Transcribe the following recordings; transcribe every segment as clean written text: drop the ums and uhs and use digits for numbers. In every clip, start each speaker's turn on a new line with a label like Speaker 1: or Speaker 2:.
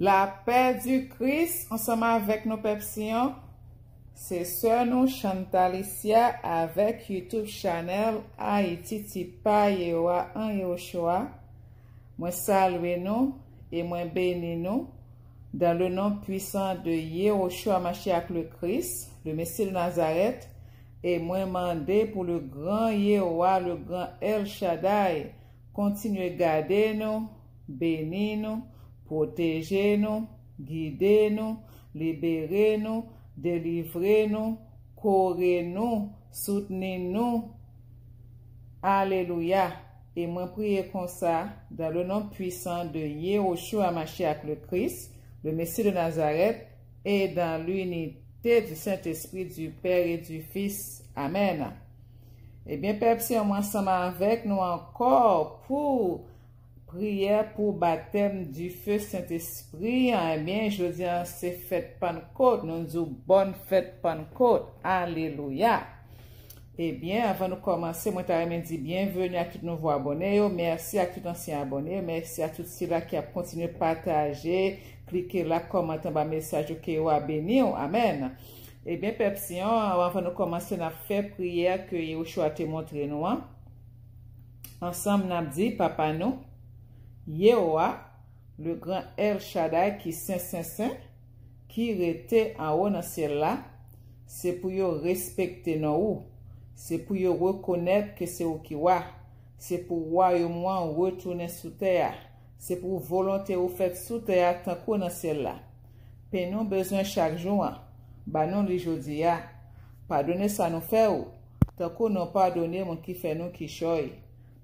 Speaker 1: La paix du Christ, ensemble avec nos pepsions, c'est sœur nous Chantalicia avec YouTube channel Haïti Tipa Yewa en Yoshua. Moi salue nous et moi bénis nous dans le nom puissant de Yehoshua Mashiach le Christ, le Messie de Nazareth, et moi mandé pour le grand Yehowa, le grand El Shaddai, continuez garder nous, bénir nous, protéger nous, guider nous, libérer nous, délivrer nous, courir nous, soutenir nous. Alléluia. Et moi prier comme ça dans le nom puissant de Yehoshua Mashiach le Christ, le Messie de Nazareth, et dans l'unité du Saint-Esprit, du Père et du Fils. Amen. Eh bien, Père, si on ensemble avec nous encore pour prière pour baptême du feu Saint-Esprit. Eh bien, je dis, c'est fête Pentecôte. Nous disons bonne fête Pentecôte. Alléluia. Eh bien, avant de commencer, moi, je dis bienvenue à tous nos nouveaux abonnés. Merci à tous les anciens abonnés. Merci à tous ceux-là qui ont continué à partager. Cliquez là, commentez un message qui est béni. Amen. Eh bien, Pepsion, avant de commencer, on a fait prière que Yehoshua t'a montré nous. Ensemble, on a dit, Papa nous, Yehowa, le grand El Shaddai qui saint, qui était en haut dans ciel là, c'est pour yo respecter nous. C'est pour yo reconnaître que c'est ou qui wa. C'est pour royaume retourner sous terre. C'est pour volonté ou fait sous terre tant qu'on dans ciel là. Pe nous besoin chaque jour. Bah non li jodi a. Pardonnez ça nous fait ou. Tant qu'on non pardonné mon qui fait nous qui choy.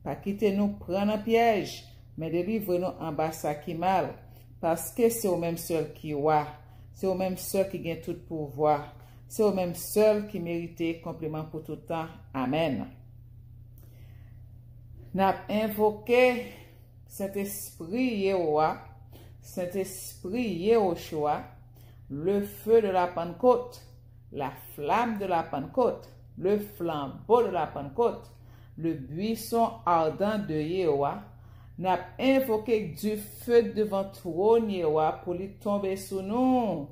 Speaker 1: Pas quitter nous prendre un piège, mais délivre nous en bas ça qui mal. Parce que c'est au même seul qui wa. C'est au même seul qui gagne tout pouvoir. C'est au même seul qui mérite complément pour tout temps. Amen. N'a invoqué Saint-Esprit Yehowa, Saint-Esprit Yehoshua, le feu de la Pentecôte, la flamme de la Pentecôte, le flambeau de la Pentecôte, le buisson ardent de Yehowa, n'a invoqué du feu devant trône Yehowa pour lui tomber sous nous.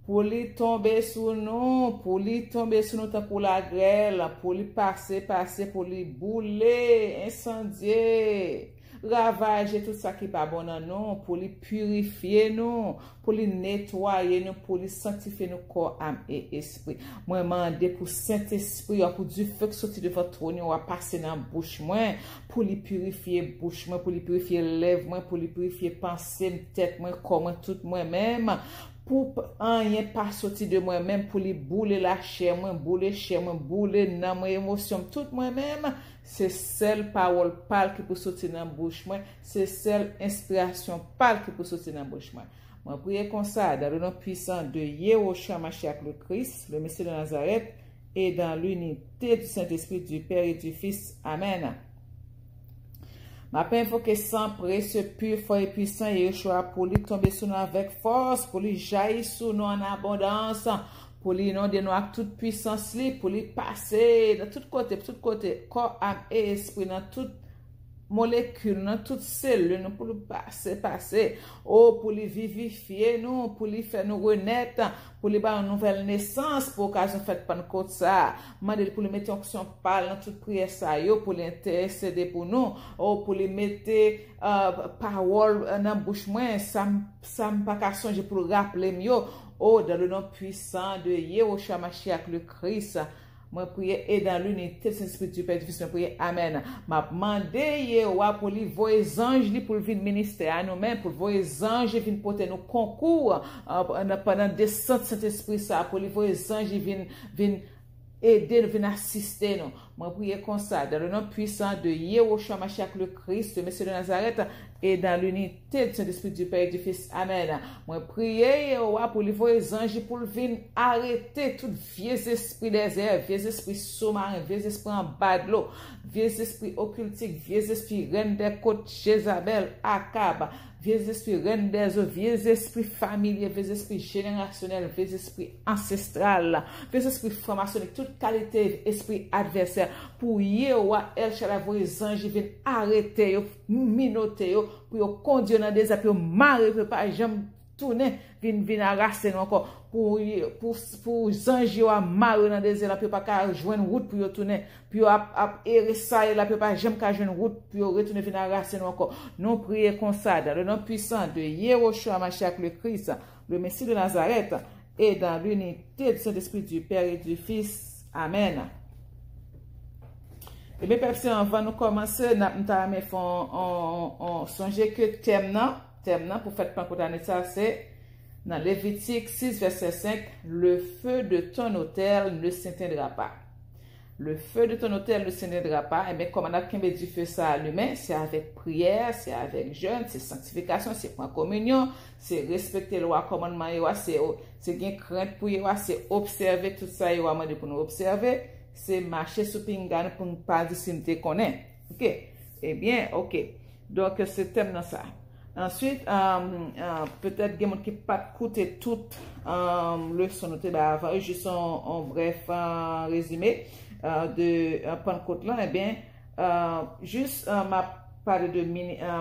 Speaker 1: Pour lui tomber sous nous, pour lui tomber sous nous pour la grêle, pour lui passer, pour lui bouler, incendier, ravager tout ça qui n'est pas bon en nous, pour lui purifier nous, pour lui nettoyer nous, pour lui sanctifier nos corps, âme et esprit. Moi, je demande pour Saint-Esprit, pour du feu qui sortit de votre trône, on va passer dans la bouche, moi, pour lui purifier bouche, moi, pour lui purifier lèvres, moi, pour lui purifier pensée, tête, moi, corps, tout moi-même. Pour rien pas sortir de moi-même, pour les bouler la chair, moi, bouler dans mon émotion, tout moi-même, c'est seule parole pâle qui peut sortir dans la bouche, moi, c'est seule inspiration pâle qui peut sortir dans la bouche, moi. Moi, prier comme ça, dans le nom puissant de Yehoshua Mashiach le Christ, le Messie de Nazareth, et dans l'unité du Saint-Esprit, du Père et du Fils. Amen. Ma paix invoqué sang précieux, pur, fort et puissant, Yehoshua, pour lui tomber sur nous avec force, pour lui jaillir sur nous en abondance, pour lui inonder nous avec toute puissance, pour lui passer de tous côtés, corps, âme et esprit, dans toute molécule, dans toute cellule, nous pour lui passer, oh, pour lui vivifier nous, pour lui faire nous renaître, pour lui faire une nouvelle naissance, pour l'occasion faite par nous, ça, mandel pour lui mettre en action parle dans toute prière, ça, yo, pour l'intercéder pour nous, oh, pour lui mettre, parole dans la bouche, moi, ça me pas qu'à songer pour le rappeler mieux, oh, dans le nom puissant de Yehoshua Mashiach le Christ. Moi, prier et dans l'unité de Saint-Esprit du Père du Fils, moi, prier Amen. M'a demandé Yehowa pour lui voir les anges pour le ministère à nous-mêmes, pour voir les anges venir porter nos concours pendant descente Saint-Esprit, ça, pour lui voir les anges viennent aider nous, viennent assister nous. Moi, prier comme ça, dans le nom puissant de Yehoshua Mashiach le Christ, le Messie de Nazareth, et dans l'unité du Saint-Esprit du Père et du Fils. Amen. Moi, prier Yehowa pour lui voir les anges pour venir arrêter tout vieux esprit des airs, vieux esprit sous-marin, vieux esprit en bas de l'eau, vieux esprit occultique, vieux esprit reine des côtes, Jézabel, Akab, vieux esprit reine des eaux, vieux esprit familier, vieux esprit générationnel, vieux esprit ancestral, vieux esprit franc-maçonnique, toute qualité esprit adversaire, pour Yehowa El Shaddai, voir les anges viennent arrêter, minoter, pour conduire dans des appels, marrer, pas jamais tourner, vin arraser nous encore pour zanj yo a marre dans des là puis pas ka joindre route pour yo tourner, puis yo a errer ça et là puis pas jamais ka joindre route puis yo retourner vin arraser nous encore. Nous prions comme ça dans le nom puissant de Yehoshua Mashiach le Christ, le Messie de Nazareth, et dans l'unité du Saint-Esprit du Père et du Fils. Amen. Et bien, peuple, avant nous commencer, nous allons songer que thème pour faire Pentecôte année ça, c'est dans Lévitique 6, verset 5, le feu de ton autel ne s'éteindra pas. Le feu de ton autel ne s'éteindra pas. Et bien, comme on a du feu ça allumé, c'est avec prière, c'est avec jeûne, c'est sanctification, c'est prendre communion, c'est respecter le loi, commandement, c'est gain crainte pour c'est observer tout ça, pour nous observer, c'est marcher sur pingan pour ne pas dire si nous te connaît. Ok? Eh bien, ok. Donc, c'est thème dans ça. Ensuite, peut-être qu'il y a des gens qui n'ont pas écouté toute leçon avant, juste en bref résumé de Pentecôte là, eh bien, juste m'a parlé de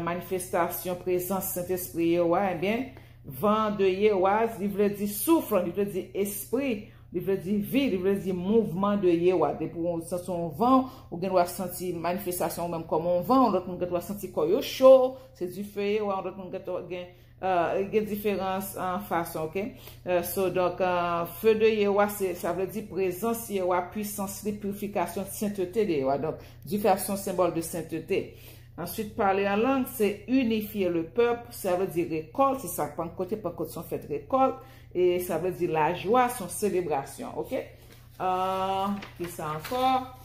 Speaker 1: manifestation, présence Saint-Esprit, eh bien, vent de Yehowa, il veut dire souffle, il veut dire esprit, il veut dire vie, il veut dire mouvement de Yehowa. Et pour son vent, ou bien doit sentir manifestation même comme un vent, l'autre on doit sentir quoi chaud, c'est du feu, ou l'autre on doit il y a différence en façon, ok? Donc, feu de Yehowa, ça veut dire présence Yehowa, puissance, purification, sainteté de Yehowa. Donc, différents symbole de sainteté. Ensuite, parler en langue, c'est unifier le peuple, ça veut dire récolte, c'est ça, Pentecôte sont faites récolte, et ça veut dire la joie, son célébration, ok? Qui ça encore?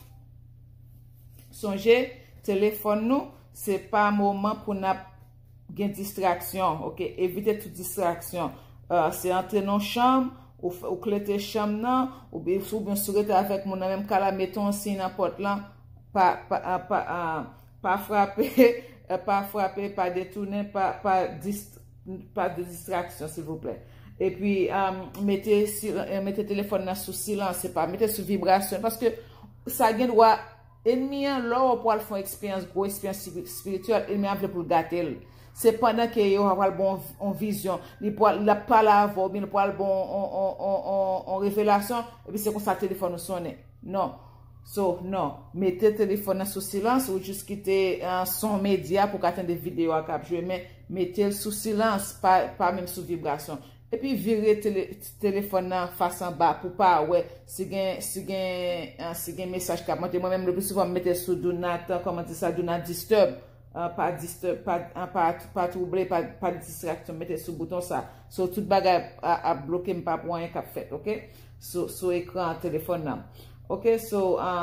Speaker 1: Songez, téléphone nous, c'est pas un moment pour nous gain distraction, ok? Évitez toute distraction. C'est entrer dans la chambre, ou cléter chambre, non, ou bien sourire avec mon même cas là, mettons un signe à porte là, pas frapper, pas détourner, pas de distraction, s'il vous plaît. Et puis, mettez le téléphone là sous silence, c'est pas, mettez sous vibration, parce que ça gagne droit, ennemi, là, pour faire une expérience, grosse expérience spirituelle, ennemi a pour le gâter. C'est pendant que yo avoir bon en vision, il la pas la voix, bien pour bon en révélation, et puis c'est comme ça téléphone sonne. Non. Non, mettez le téléphone sous silence ou juste quitter son média pour attendre des vidéos à cap jouer, mais mettez le sous silence, pas même sous vibration. Et puis virez téléphone face en bas pour pas ouais si un message cap monter moi même le plus souvent mettez sous do not comment dire ça do not disturb. Pas troubler, pas de distraction, mettez sous bouton ça. Tout bagage à bloquer, pas pour rien qu'a fait, ok? Sur écran, téléphone là. Ok,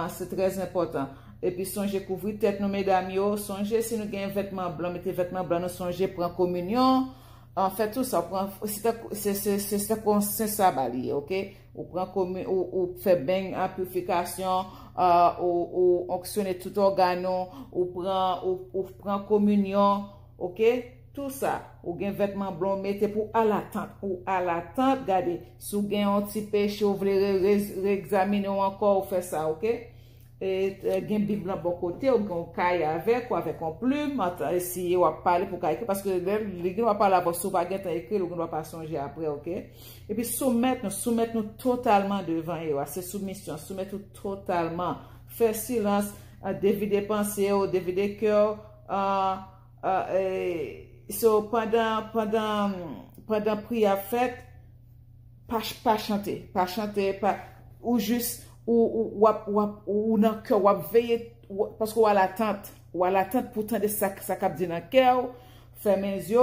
Speaker 1: c'est très important. Et puis, songez couvrir tête nous, mesdames, yo. Songez si nous avons vêtements blancs, mettez vêtements blancs, nous songez prendre communion. En fait, tout ça, c'est comme ça, bali, ok? Ou prend communion, ou fait bain en purification, ou onctionner tout organe, ou prend communion, ok? Tout ça, ou gen vêtements blancs, mettez pour à l'attente, regardez, si vous avez un petit péché, vous voulez réexaminer encore, ou faire ça, ok? Et gen Bible blanc bon côté, ou gen caille avec, ou avec un plume, essayer ou parler pour caille, parce que les gens va parler avec sous pas gen écrit, ou gen va pas songer après, ok? Et puis soumettre nous totalement devant eux, c'est soumission, soumettre nous totalement, faire silence, dévider pensée, ou dévider cœur, pendant prière faite, pas chanter, ou juste, ou dans le cœur, ou veiller, parce qu'on a l'attente pour tendre ça cap dit dans le cœur, fermer les yeux,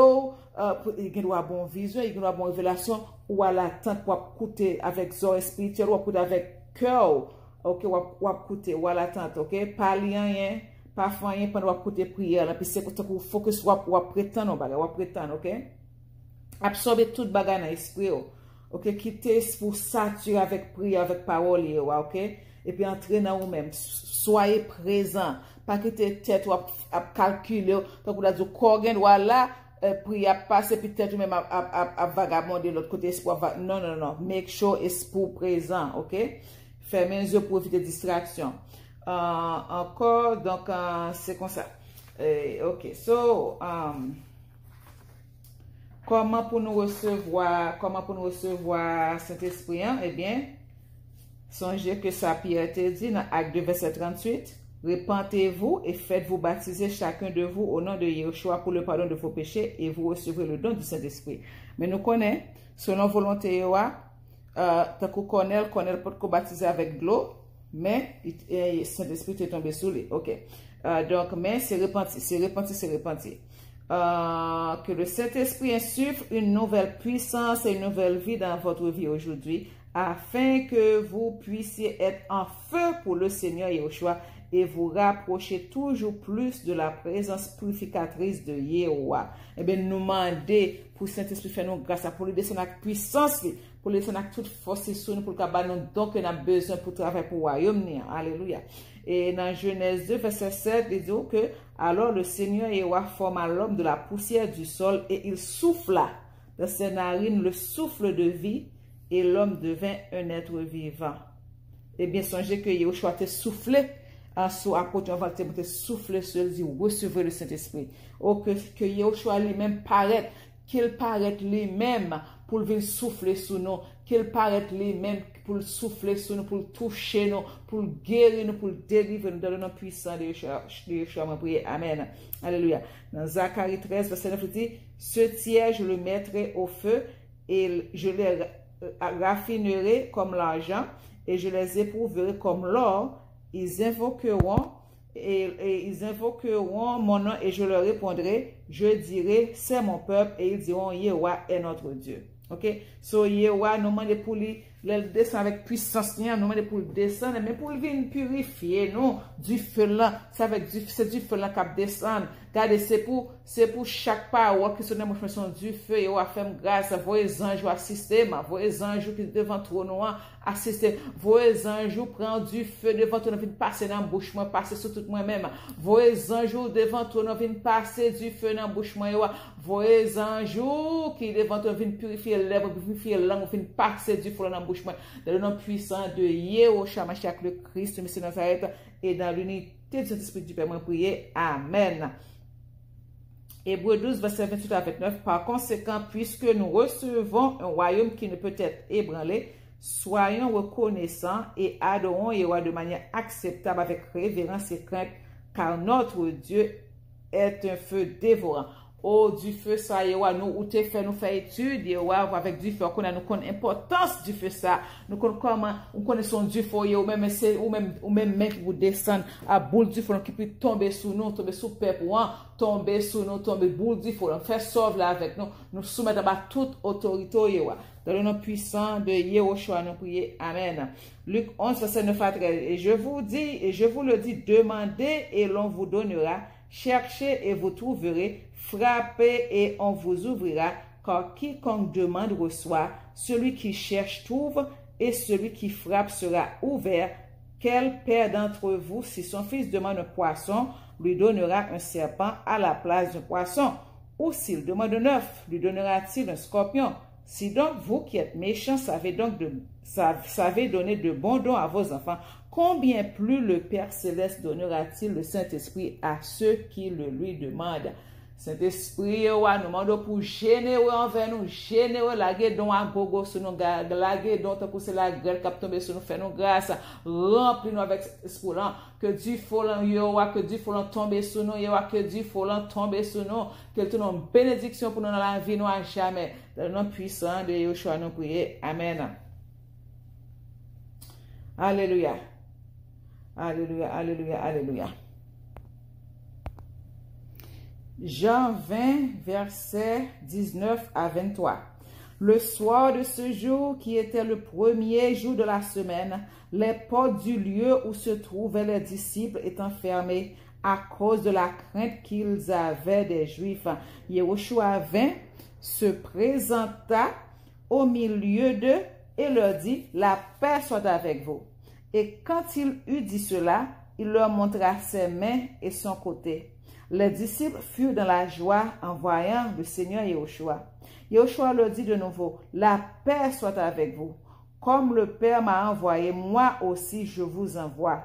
Speaker 1: il doit bon vision, il doit bon révélation, ou à l'attente pour écouter avec zone spirituel, ou écouter avec cœur, ok, ou écouter, ou à l'attente, ok, pas rien, pas rien pendant écouter prière, puis c'est pour focus, ou prétendre, ok, absorber tout bagage dans l'esprit, ok, quitter pour saturer avec prière, avec parole, ok, et puis entrer dans vous-même, soyez présent, pas quitter tête ou à calculer, donc vous avez dit, corps, voilà, prière passer, puis tête même à vagabonder de l'autre côté, espoir, non, make sure esprit présent, ok, fermez les yeux pour éviter distraction. Encore, donc, c'est comme ça. Ok, Comment pour nous recevoir Saint-Esprit? Eh bien, songez que ça Pierre te dit dans Acte 2, verset 38. Repentez-vous et faites-vous baptiser chacun de vous au nom de Yeshua pour le pardon de vos péchés et vous recevrez le don du Saint-Esprit. Mais nous connaissons, selon volonté Yeshua, tant qu'on connaît pas baptiser avec de l'eau, mais le Saint-Esprit est tombé sous lui. Ok. Donc, mais c'est repenti. Que le Saint-Esprit insuffle une nouvelle puissance et une nouvelle vie dans votre vie aujourd'hui, afin que vous puissiez être en feu pour le Seigneur Yeshua et vous rapprocher toujours plus de la présence purificatrice de Yeshua. Eh bien, nous demander pour Saint-Esprit faire nous grâce pour lui descendre avec puissance, pour lui descendre avec toute force et son pour le nous donc on a besoin pour travailler pour le royaume. Alléluia. Et dans Genèse 2, verset 7, il dit que alors le Seigneur Yeshua forma l'homme de la poussière du sol et il souffla dans ses narines le souffle de vie et l'homme devint un être vivant. Eh bien, songez que Yeshua t'a soufflé en soi, apôtre, on va te souffler sur lui, recevez le Saint-Esprit. Oh, que Yeshua lui-même paraît, qu'il paraît lui-même pour venir souffler sur nous, qu'il paraît lui-même pour souffler sur nous, pour toucher nous, pour guérir nous, pour délivrer nous dans le nom puissant de Yeshua, mon prière. Amen. Alléluia. Dans Zacharie 13, verset 9, il dit, ce tiers, je le mettrai au feu et je les raffinerai comme l'argent et je les éprouverai comme l'or. Ils invoqueront mon nom et je leur répondrai, je dirai, c'est mon peuple et ils diront, Yeshua est notre Dieu. Ok? So, Yeshua nous demande pour lui, descendre avec puissance, nous demande pour le descendre, mais pour venir purifier, nous, du feu là, c'est du feu là qui descend. Regardez, c'est pour chaque parole qui sont dans mon son du feu, et on a fait grâce à vos anges assister, vos anges qui devant toi, nous, assister, vos anges prennent du feu devant toi, nous viennent passer dans la bouche, moi, passer sur tout moi-même, vos anges devant toi, nous viennent passer du feu dans la bouche, moi, vos anges qui devant toi, viennent purifier les lèvres, purifier la langue, viennent passer du feu dans la bouche, moi, dans le nom puissant de Yeshua Mashiach le Christ, Monsieur Nazareth, et dans l'unité du Saint-Esprit du Père, moi, prier. Amen. Hébreux 12, verset 28 à 29. Par conséquent, puisque nous recevons un royaume qui ne peut être ébranlé, soyons reconnaissants et adorons Yeshua de manière acceptable avec révérence et crainte, car notre Dieu est un feu dévorant. Oh, du feu, ça, Yeshua, nous, ou te fait, nous fait étude, Yeshua, avec du feu, nous connaissons l'importance du feu, ça. Nous connaissons comment, nous connaissons du feu, ou même, qui vous descend à boule du feu, qui peut tomber sur nous, tomber sur peuple, tomber sur nous, tomber boule du feu, faire sauve là avec nous, nous soumettre à toute autorité, Yeshua. Dans le nom puissant de Yeshua, nous prions. Amen. Luc 11, verset 9 à 13. Et je vous le dis, demandez et l'on vous donnera. Cherchez et vous trouverez, frappez et on vous ouvrira, car quiconque demande reçoit, celui qui cherche trouve, et celui qui frappe sera ouvert. Quel père d'entre vous, si son fils demande un poisson, lui donnera un serpent à la place d'un poisson? Ou s'il demande un œuf, lui donnera-t-il un scorpion? Si donc vous qui êtes méchants savez donner de bons dons à vos enfants, combien plus le Père Céleste donnera-t-il le Saint-Esprit à ceux qui le lui demandent? Saint-Esprit, nous demandons pour généreux envers nous, généreux, laguer don à gogo sur nous, laguer don pour c'est la grêle qui a tombé sur nous, fait nous grâce, remplis-nous avec esprit, que du folant, que du folant tombe sur nous, que du folant tombe sur nous, que tu nous bénédiction pour nous dans la vie, nous à jamais. Dans le nom puissant de Yeshua, nous prions. Amen. Alléluia. Alléluia, alléluia, alléluia. Jean 20, versets 19 à 23. Le soir de ce jour, qui était le premier jour de la semaine, les portes du lieu où se trouvaient les disciples étant fermées à cause de la crainte qu'ils avaient des Juifs. Yeshua vint, se présenta au milieu d'eux et leur dit, la paix soit avec vous. Et quand il eut dit cela, il leur montra ses mains et son côté. Les disciples furent dans la joie en voyant le Seigneur Yeshua. Yeshua leur dit de nouveau, la paix soit avec vous. Comme le Père m'a envoyé, moi aussi je vous envoie.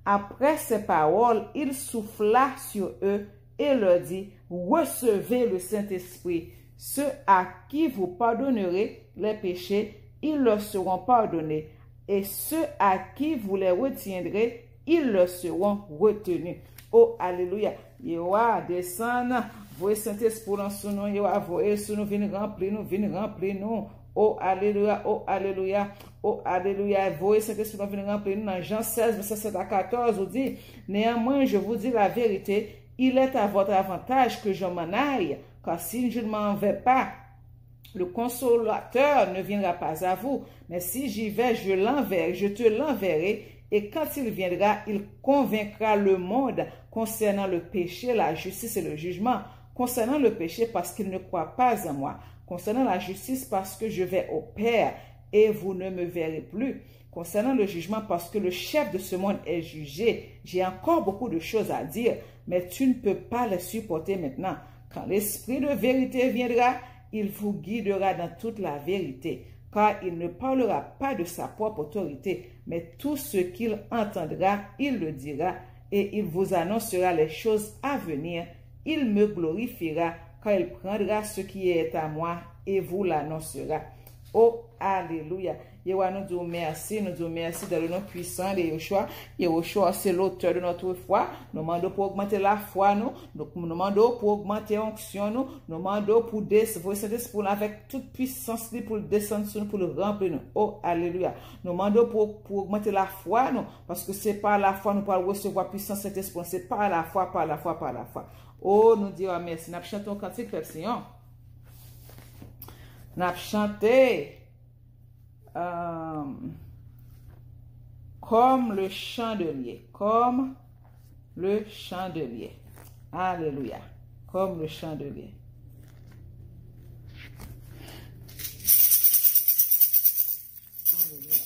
Speaker 1: Après ces paroles, il souffla sur eux et leur dit, recevez le Saint-Esprit. Ceux à qui vous pardonnerez les péchés, ils leur seront pardonnés. Et ceux à qui vous les retiendrez, ils leur seront retenus. Oh, alléluia. Yewa, descend. Voyez Saint-Esprit dans son nom. Yewa, voyez sous nous, venez remplir nous. Oh, alléluia, oh, alléluia, oh, alléluia. Voyez Saint-Esprit dans venir remplir nous. Dans Jean 16, verset 7 à 14, vous dit, néanmoins, je vous dis la vérité, il est à votre avantage que je m'en aille, car si je ne m'en vais pas, le consolateur ne viendra pas à vous. Mais si j'y vais, je te l'enverrai. Et quand il viendra, il convaincra le monde concernant le péché, la justice et le jugement. Concernant le péché, parce qu'il ne croit pas en moi. Concernant la justice, parce que je vais au Père et vous ne me verrez plus. Concernant le jugement, parce que le chef de ce monde est jugé. J'ai encore beaucoup de choses à dire, mais tu ne peux pas les supporter maintenant. Quand l'Esprit de vérité viendra, il vous guidera dans toute la vérité, car il ne parlera pas de sa propre autorité, mais tout ce qu'il entendra, il le dira, et il vous annoncera les choses à venir. Il me glorifiera, car il prendra ce qui est à moi et vous l'annoncera. Oh, alléluia. Yewa, nous disons merci dans le nom puissant de Yeshua. Yeshua, c'est l'auteur de notre foi. Nous demandons pour augmenter la foi, nous demandons pour augmenter l'onction, nous demandons pour descendre avec toute puissance pour descendre sur nous, pour le remplir. Oh, alléluia. Nous demandons pour augmenter la foi, nous, parce que c'est par la foi nous pouvons recevoir puissance cet esprit. C'est par la foi. Oh, nous disons merci. Nous chantons cantique, Pepsi. Nous chanté comme le chandelier. Alléluia. Comme le chandelier. Alléluia.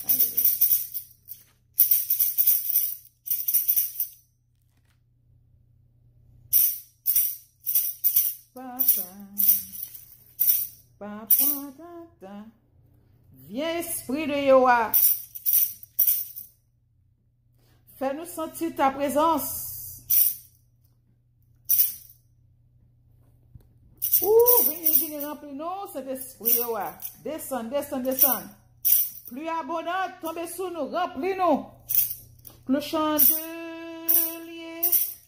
Speaker 1: Papa. Viens, Esprit de Yahweh. Fais-nous sentir ta présence. Venez remplis-nous cet esprit de Yahweh. Descends. Plus abondant, tombez sous nous, remplis-nous. Le chandelier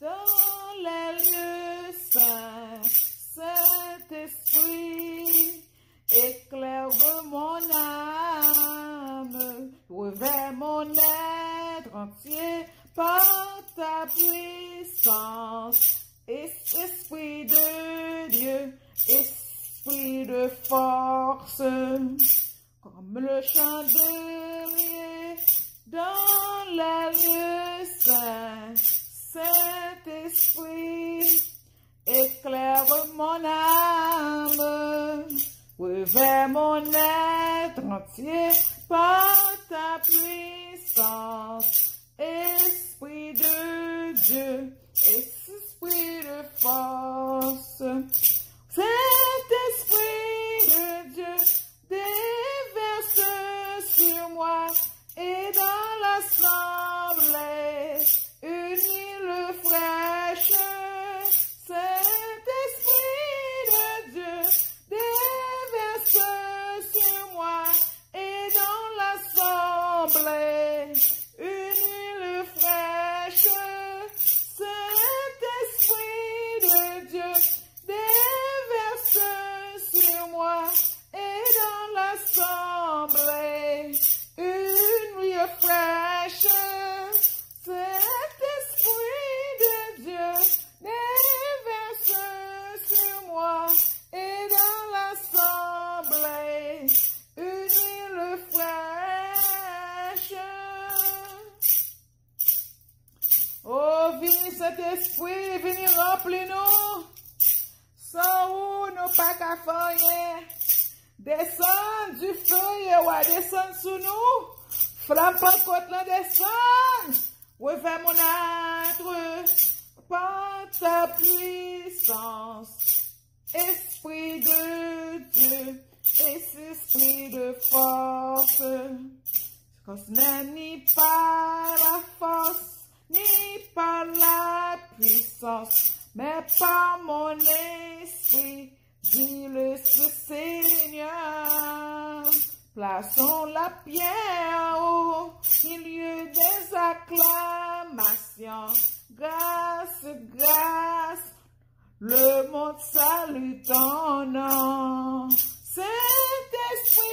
Speaker 1: dans les lieux saints. Saint-Esprit, éclaire mon âme, revêt mon être entier par ta puissance. Esprit de Dieu, esprit de force, comme le chandelier dans la lieu saint. Saint-Esprit, éclaire mon âme, revêt mon être entier par ta puissance. Esprit de Dieu, esprit de force. Saint-Esprit de Dieu, déverse sur moi et dans l'assemblée une huile fraîche. Saint-Esprit de Dieu, déverse sur moi et dans l'assemblée une huile fraîche. Saint-Esprit de Dieu, déverse sur moi et dans l'assemblée une huile fraîche. Saint-Esprit de Dieu, déverse sur moi et dans l'assemblée une huile fraîche. Oh, viens Saint-Esprit, viens remplis-nous. Sans où nous pas qu'à faire. Descends du feu, Yahweh, descends sous nous. Flamme Pentecôte, là, descends. Revêt mon être par ta puissance. Esprit de Dieu, esprit de force. Parce que ce n'est ni par la force, ni par la puissance, mais par mon esprit, dis-le Seigneur. Plaçons la pierre au milieu des acclamations. Grâce, grâce, le monde salue ton nom. Saint-Esprit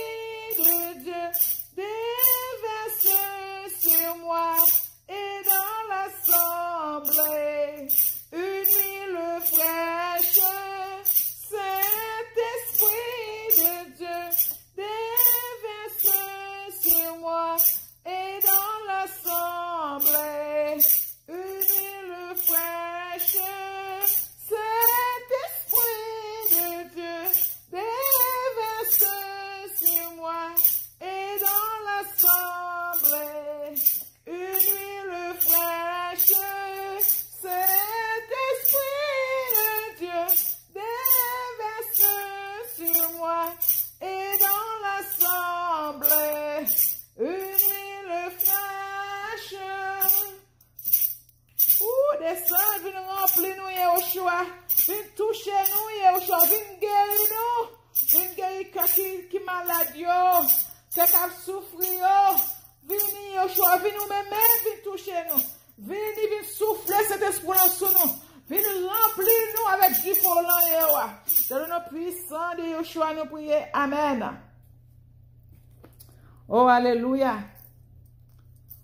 Speaker 1: de Dieu, déverse sur moi et dans l'assemblée une huile fraîche. Saint-Esprit de Dieu, déverse sur moi et dans l'assemblée une huile fraîche. Saint-Esprit de Dieu, déverse sur moi et dans l'assemblée une huile fraîche. Saint-Esprit de Dieu, déverse sur moi et dans l'assemblée une huile fraîche. Descends, viens remplir nous, Yehoshua. Viens toucher nous, Yehoshua. Viens guérir nous. Viens guérir qui malade, yo. Qui a souffrir, viens, Yehoshua. Viens nous même, viens toucher nous. Viens souffler cet esprit sur nous. Viens remplir nous avec du volant, Yehoshua. Dans le nom puissant de Yehoshua, nous prions. Amen. Oh, alléluia.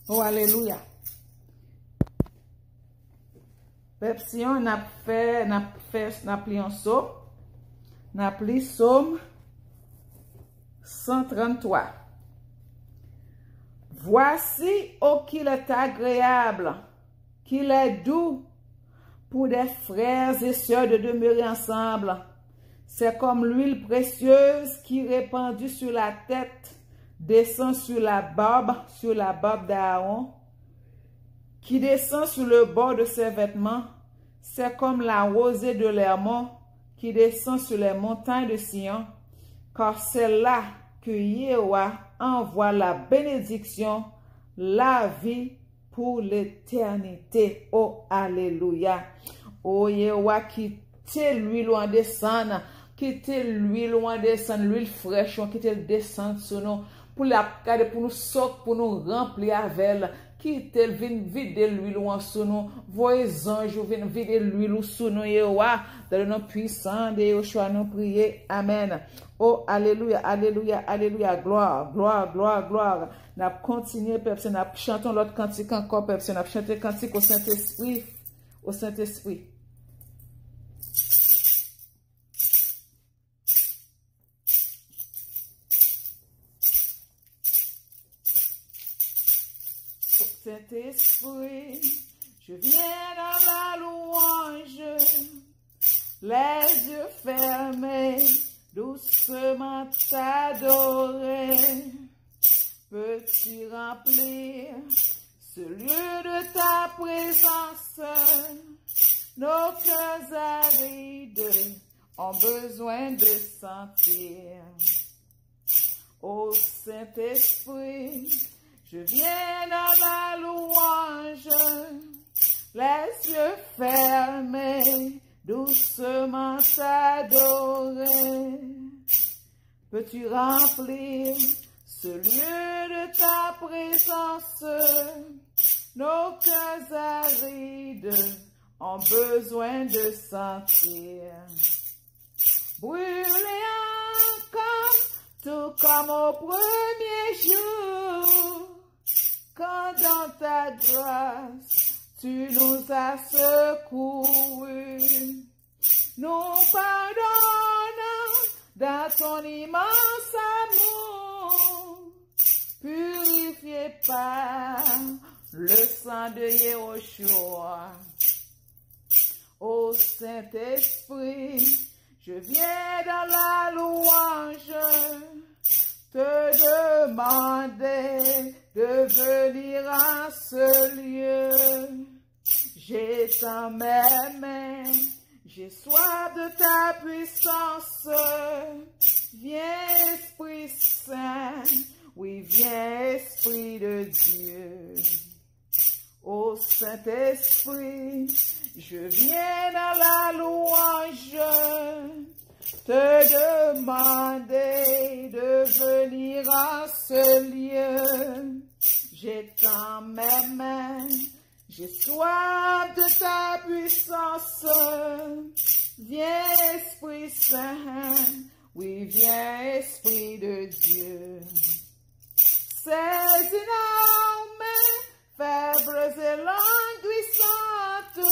Speaker 1: Oh, alléluia. Pepsi, on a pris un psaume. On a pris psaume 133. Voici, oh, qu'il est agréable, qu'il est doux pour des frères et sœurs de demeurer ensemble. C'est comme l'huile précieuse qui répandue sur la tête, descend sur la barbe d'Aaron, qui descend sur le bord de ses vêtements. C'est comme la rosée de l'Hermon qui descend sur les montagnes de Sion, car c'est là que Yahweh envoie la bénédiction, la vie pour l'éternité. Oh, alléluia. Oh, Yahweh, quittez l'huile en descendre, quittez l'huile en descendre, l'huile fraîche, quittez le descendre sur nous, pour la garder, pour nous sortir, pour nous remplir avec elle. Quittez, viens vider l'huile sur nous. Voyez anges, viens vider l'huile sur nous, Yahweh. Dans le nom puissant de Yeshua, nous prions. Amen. Oh, alléluia, alléluia, alléluia. Gloire, gloire, gloire, gloire. Nous continuons, peuple. Nous chantons l'autre cantique encore, peuple. Nous chantons cantique au Saint-Esprit. Au Saint-Esprit. Saint-Esprit, je viens dans la louange, les yeux fermés, doucement t'adorer. Peux-tu remplir ce lieu de ta présence? Nos cœurs arides ont besoin de sentir. Ô Saint-Esprit, je viens dans la louange, les yeux fermés, doucement t'adorer. Peux-tu remplir ce lieu de ta présence? Nos cœurs arides ont besoin de sentir. Brûler encore, tout comme au premier jour. Quand dans ta grâce, tu nous as secourus, nous pardonnons dans ton immense amour, purifié par le sang de Yehoshua. Ô Saint-Esprit, je viens dans la louange, te demander de venir à ce lieu. J'étends mes mains, j'ai soif de ta puissance. Viens Esprit Saint, oui viens Esprit de Dieu. Ô Saint-Esprit, je viens dans la louange, te te demander de venir à ce lieu. J'étends mes mains, j'ai soif de ta puissance. Viens Esprit Saint, oui viens Esprit de Dieu. Saisis nos mains, faibles et languissantes,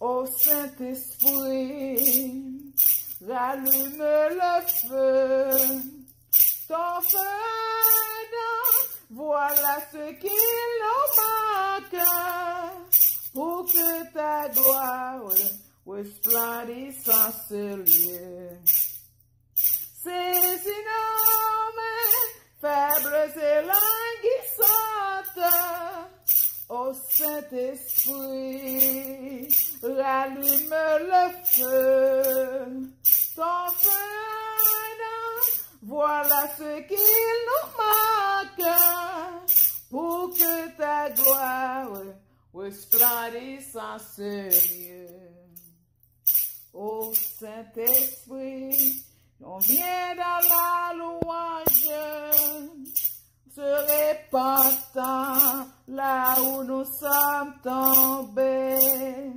Speaker 1: ô Saint-Esprit, rallume le feu, ton feu ardent, voilà ce qu'il nous manque, pour que ta gloire resplendisse en ce lieu. Saisis nos mains, faibles et languissantes, ô Saint-Esprit, rallume le feu, ton feu ardent, voilà ce qu'il nous manque, pour que ta gloire resplendisse en ce lieu. Ô Saint-Esprit, on vient dans la louange, se répandant là où nous sommes tombés.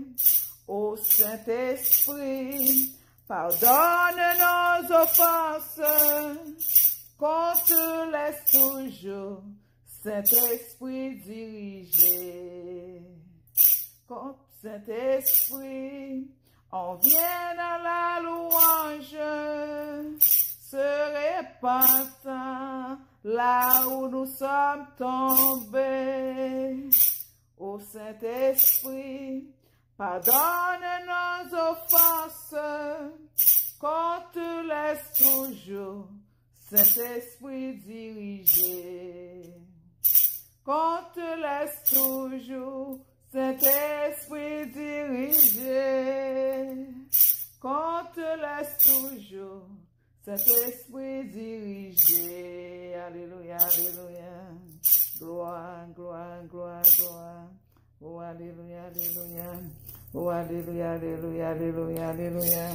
Speaker 1: Ô Saint-Esprit, pardonne nos offenses, qu'on te laisse toujours, Saint-Esprit diriger. Saint-Esprit, on vient dans la louange, se répandant là où nous sommes tombés. Ô Saint-Esprit, pardonne nos offenses, qu'on te laisse toujours, Saint-Esprit diriger. Qu'on te laisse toujours, Saint-Esprit diriger. Qu'on te laisse toujours, Saint-Esprit diriger. Alléluia, alléluia. Gloire, gloire, gloire, gloire. Oh, alléluia, alléluia. Oh, alléluia, alléluia, alléluia, alléluia.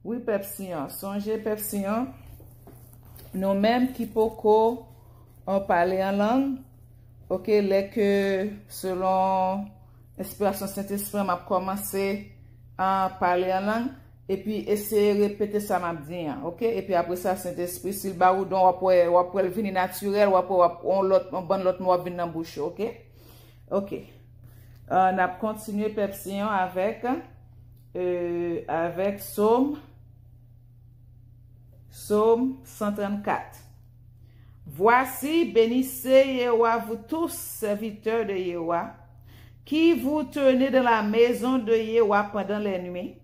Speaker 1: Oui, Pep Sion. Songez, Pep Sion. Nous-mêmes qui pouvons parler en langue. Ok, les que selon l'inspiration Saint-Esprit, m'a commencé à parler en langue. Et puis, essayer de répéter ça, m'a dit. Ok, et puis après ça, Saint-Esprit, s'il va ou donc, on peut le venir naturel, on bon l'autre mot venir dans la bouche. Ok, ok. On a continué Pepsion avec Psaume 134. Voici, bénissez Yahweh, vous tous, serviteurs de Yahweh, qui vous tenez dans la maison de Yahweh pendant les nuits.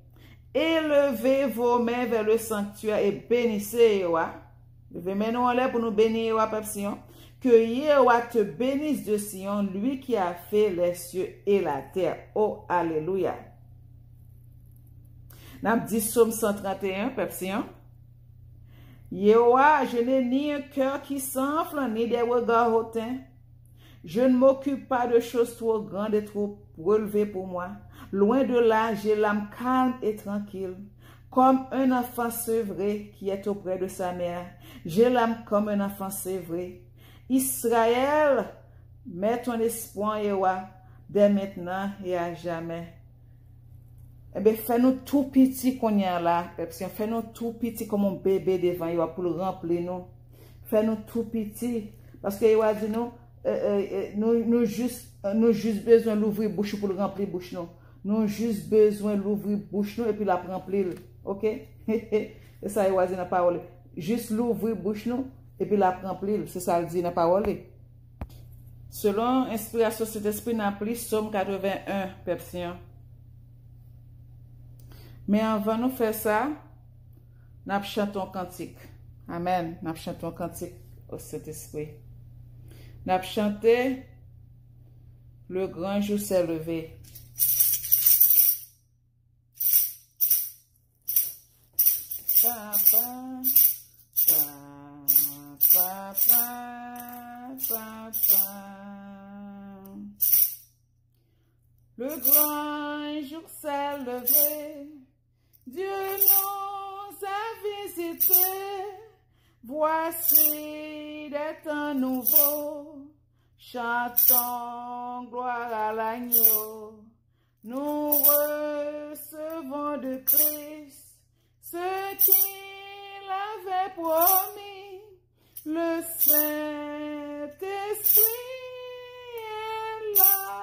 Speaker 1: Élevez vos mains vers le sanctuaire et bénissez Yahweh. Levez maintenant en l'air pour nous bénir Yahweh, Pepsion. Que Yahweh te bénisse de Sion, lui qui a fait les cieux et la terre. Oh, alléluia. N'a dit Psaume 131, Pepsion. Yahweh, je n'ai ni un cœur qui s'enfle, ni des regards hautains. Je ne m'occupe pas de choses trop grandes et trop relevées pour moi. Loin de là, j'ai l'âme calme et tranquille, comme un enfant sevré qui est auprès de sa mère. J'ai l'âme comme un enfant sevré. Israël, mets ton espoir en Yahweh, dès maintenant et à jamais. Eh bien, fais-nous tout petit qu'on y a là, fais-nous tout petit comme un bébé devant Yahweh pour le remplir nous. Fais-nous tout petit, parce que Yahweh dit nous juste besoin d'ouvrir bouche pour le remplir bouche nous. Nous juste besoin d'ouvrir bouche nous et puis la remplir. Ok? Et ça, Yahweh dit dans la parole. Juste l'ouvrir bouche nous et puis la remplir. C'est ça qu'il dit dans la parole. Selon inspiration cet esprit n'a pris Psaume 81, Pepsion. Mais avant nous faire ça, nous chantons cantique. Amen. Nous chantons cantique au Saint-Esprit. Nous chantons le grand jour s'est levé. Papa, papa, papa. Le grand jour s'est levé. Dieu nous a visité. Voici des temps nouveaux. Chantons gloire à l'agneau. Nous recevons de Christ ce qu'il avait promis. Le Saint-Esprit est là.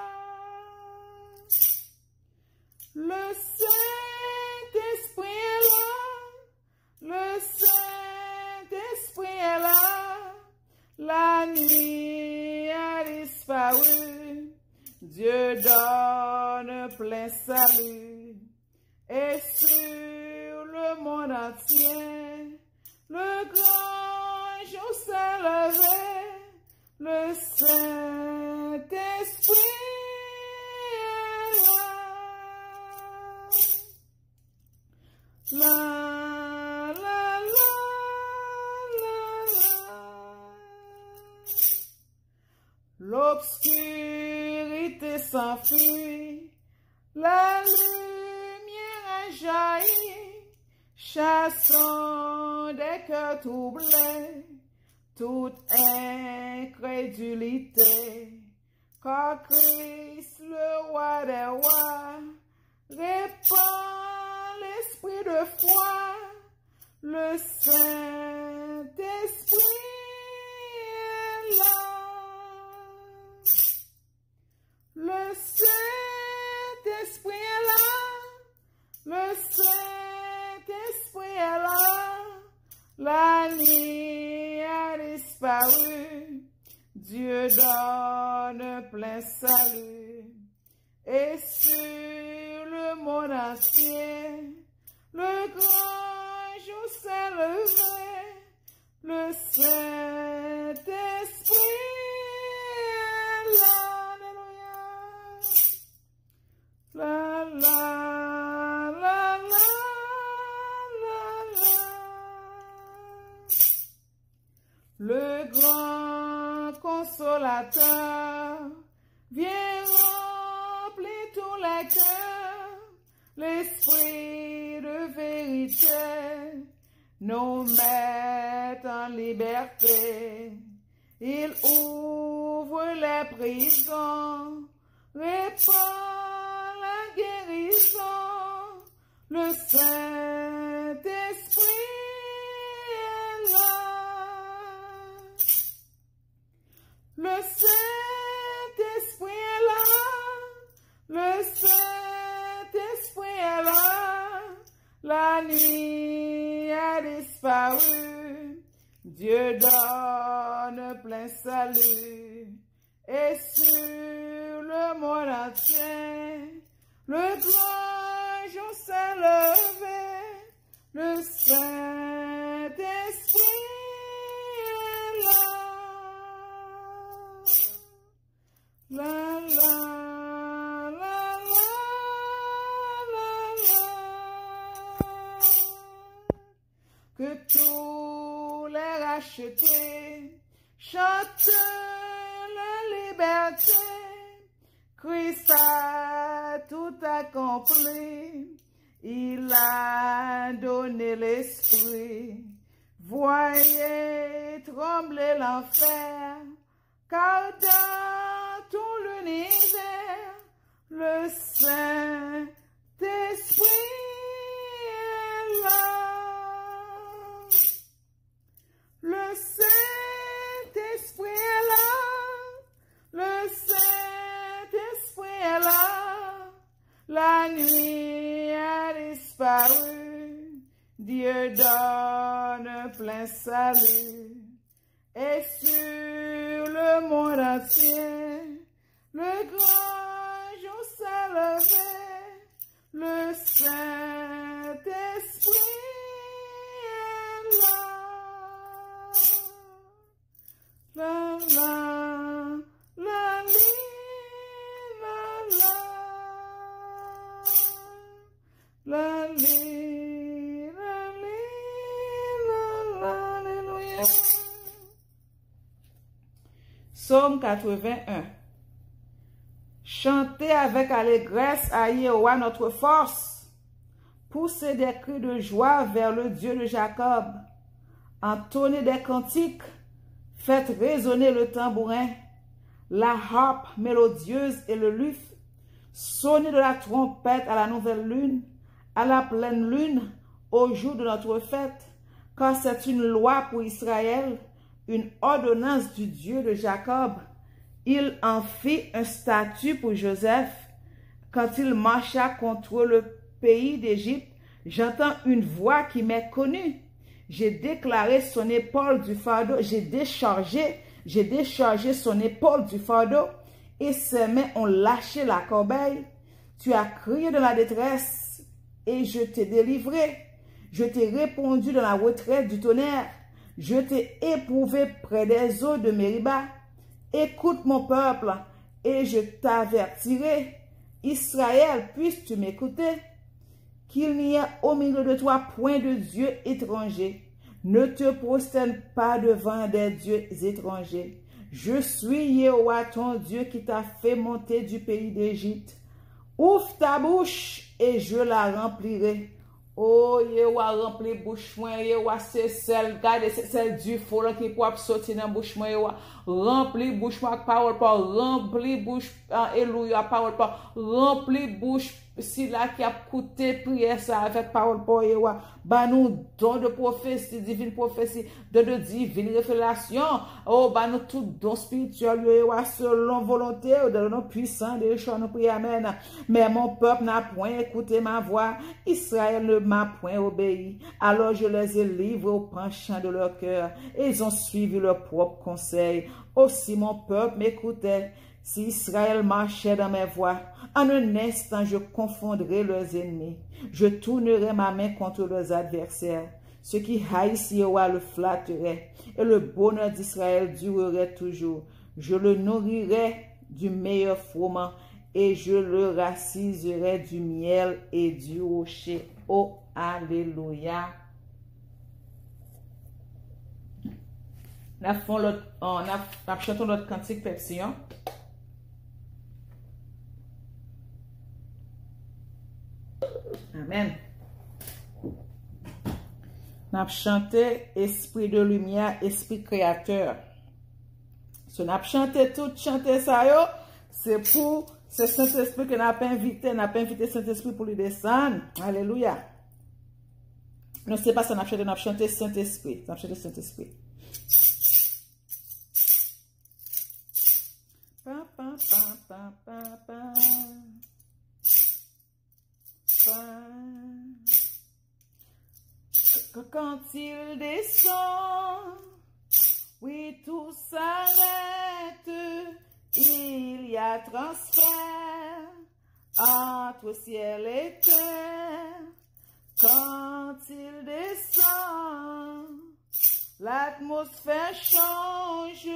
Speaker 1: Le Saint-Esprit est là. Le Saint-Esprit est là. La nuit a disparu. Dieu donne plein salut. Et sur le monde entier, le grand jour s'est levé. Le Saint-Esprit est là. La, la, la, la, la. L'obscurité s'enfuit, la lumière a jailli, chassant des cœurs troublés, toute incrédulité, car Christ, le roi des rois, répand l'esprit de foi, le Saint-Esprit est là. Le Saint-Esprit est là. Le Saint-Esprit est là. La nuit a disparu. Dieu donne plein salut. Et sur le monde entier, le grand jour s'est levé. Le Saint-Esprit est là. La, la, la, la, la, la. Le grand consolateur vient remplir tous les cœurs, l'esprit de vérité nous met en liberté. Il ouvre les prisons, répand la guérison, le Saint-Esprit est là. Le Saint-Esprit est là. Le Saint-Esprit est là. La nuit a disparu. Dieu donne plein salut. Et sur le monde entier, le grand jour s'est levé. Le Saint-Esprit est là. La, la, la, la, la, la. Que tous les rachetés chantent la liberté. Christ a tout accompli. Il a donné l'esprit. Voyez trembler l'enfer, car dans tout l'univers, le Saint-Esprit est là. Le Saint-Esprit est là. Le Saint-Esprit est là. La nuit a disparu. Dieu donne plein salut. Et sur le monde entier, le grand jour s'est levé. Le Saint-Esprit est là. La, la, la, la, la, la, la, alléluia. Psaume 81. Chantez avec allégresse à Yahweh notre force. poussez des cris de joie vers le Dieu de Jacob. Entonnez des cantiques, faites résonner le tambourin, la harpe mélodieuse et le luth. Sonnez de la trompette à la nouvelle lune, à la pleine lune, au jour de notre fête, car c'est une loi pour Israël, une ordonnance du Dieu de Jacob. Il en fit un statut pour Joseph. Quand il marcha contre le pays d'Égypte, j'entends une voix qui m'est connue. J'ai déclaré son épaule du fardeau, j'ai déchargé son épaule du fardeau, et ses mains ont lâché la corbeille. Tu as crié de la détresse, et je t'ai délivré. Je t'ai répondu dans la retraite du tonnerre. Je t'ai éprouvé près des eaux de Mériba. Écoute mon peuple, et je t'avertirai. Israël, puisses-tu m'écouter? Qu'il n'y ait au milieu de toi point de Dieu étranger. Ne te prosterne pas devant des dieux étrangers. Je suis Yahweh ton Dieu qui t'a fait monter du pays d'Égypte. Ouvre ta bouche et je la remplirai. Oh, Yahweh rempli bouche moi, Yahweh c'est celle, regardez, c'est celle du faux qui peut sortir dans bouche moi, Yahweh. Rempli bouche moi parole par, rempli bouche, Alléluia, parole par, rempli bouche, si là qui a coûté prière ça avec parole par Yahweh. Bah nous don de prophétie, divine prophétie, de divine révélation. Oh, bah nous tout don spirituel, Yahweh, selon volonté, de nos puissants, de choses nous prions, amen. Mais mon peuple n'a point écouté ma voix. Israël ne m'a point obéi. Alors je les ai livrés au penchant de leur cœur, et ils ont suivi leur propre conseil. Aussi mon peuple m'écoutait. Si Israël marchait dans mes voies, en un instant je confondrai leurs ennemis. Je tournerai ma main contre leurs adversaires. Ceux qui haïssent Yahweh le flatteraient, et le bonheur d'Israël durerait toujours. Je le nourrirai du meilleur froment, et je le rassiserai du miel et du rocher. Oh, alléluia. On a chanté notre cantique perfection. Amen. On a chanté esprit de lumière, esprit créateur. Si on a chanté tout, chanté ça yo, c'est pour ce Saint-Esprit que n'a pas invité Saint-Esprit pour lui descendre. Alléluia. Non, c'est pas ça, on a chanté Saint-Esprit. On a chanté Saint-Esprit. Pa, pa, pa, pa, pa, pa. Quand il descend, oui, tout s'arrête. Il y a transfert entre ciel et terre. Quand il descend, l'atmosphère change.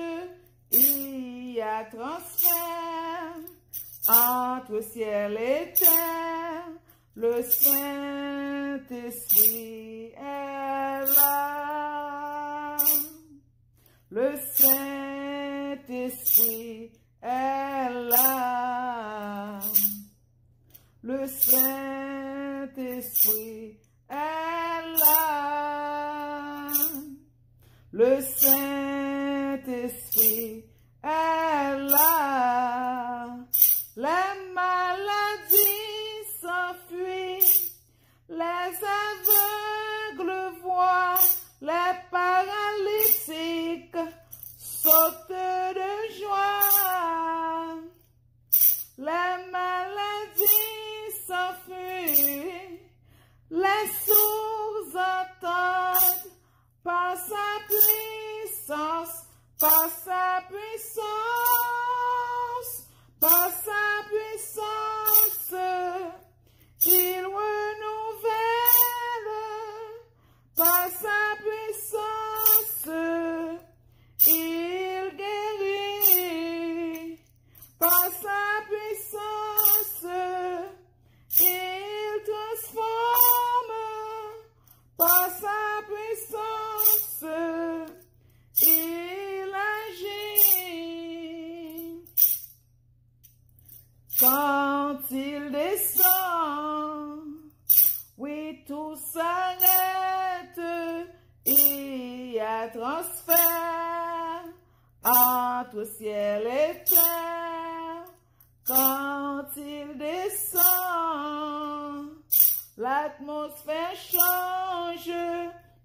Speaker 1: Il y a transfert entre ciel et terre. Le Saint-Esprit est là. Le Saint-Esprit est là. Le Saint-Esprit est là. Le Saint-Esprit est là. Les maladies s'enfuient, les aveugles voient, les paralytiques sautent de joie. Les maladies s'enfuient, les sourds entendent par sa puissance, par sa puissance, par sa puissance. Il renouvelle par sa puissance. Il guérit par sa puissance. Il transforme par sa puissance. Il agit. Quand il descend, oui, a transfert entre ciel et terre. Quand il descend, l'atmosphère change,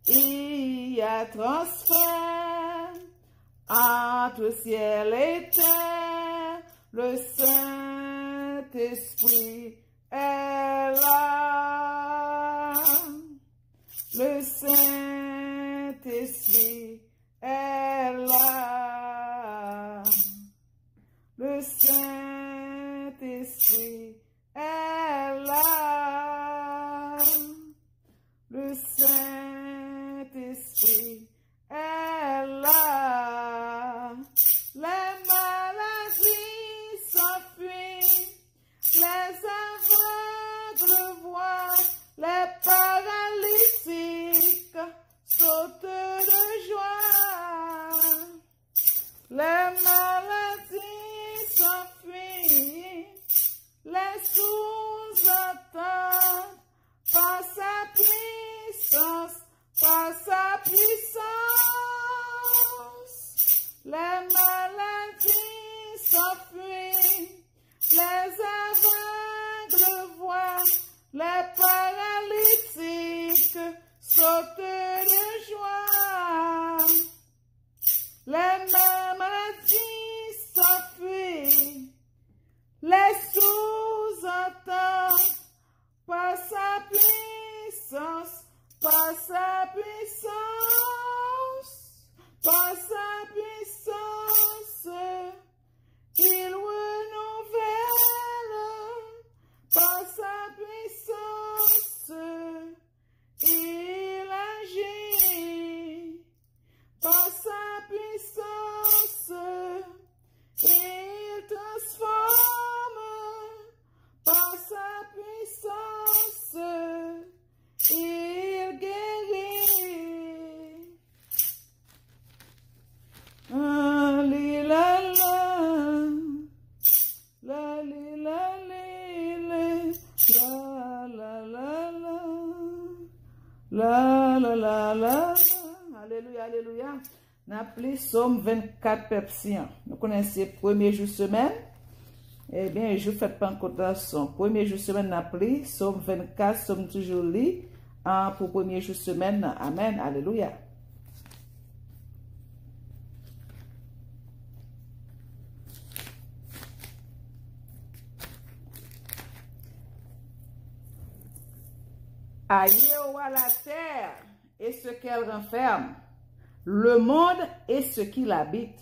Speaker 1: il y a transfert entre ciel et terre. Le Saint-Esprit est là. Le Saint-Esprit est là. Le Saint-Esprit est là. Le Saint-Esprit est là. Les maladies s'enfuient, les aveugles voient, les paralytiques sautent de joie. Les maladies s'enfuient, les sourds entendent par sa puissance, par sa puissance. Les maladies s'enfuient, les aveugles voient, les paralytiques sautent de joie. Les maladies s'enfuient, les sourds entendent par sa puissance, par sa puissance, par sa puissance. Il renouvelle par sa puissance. Il agit par sa puissance. Il transforme par sa puissance. Il guérit. Alléluia, alléluia. N'appelez Somme 24 Pepsi. Nous connaissons le premier jour semaine. Eh bien, je fais pas encore dans son premier jour semaine. N'appelez Somme 24, Somme toujours lit. Pour premier jour semaine. Amen, alléluia. À Yéhowa la terre et ce qu'elle renferme, le monde et ce qu'il habite,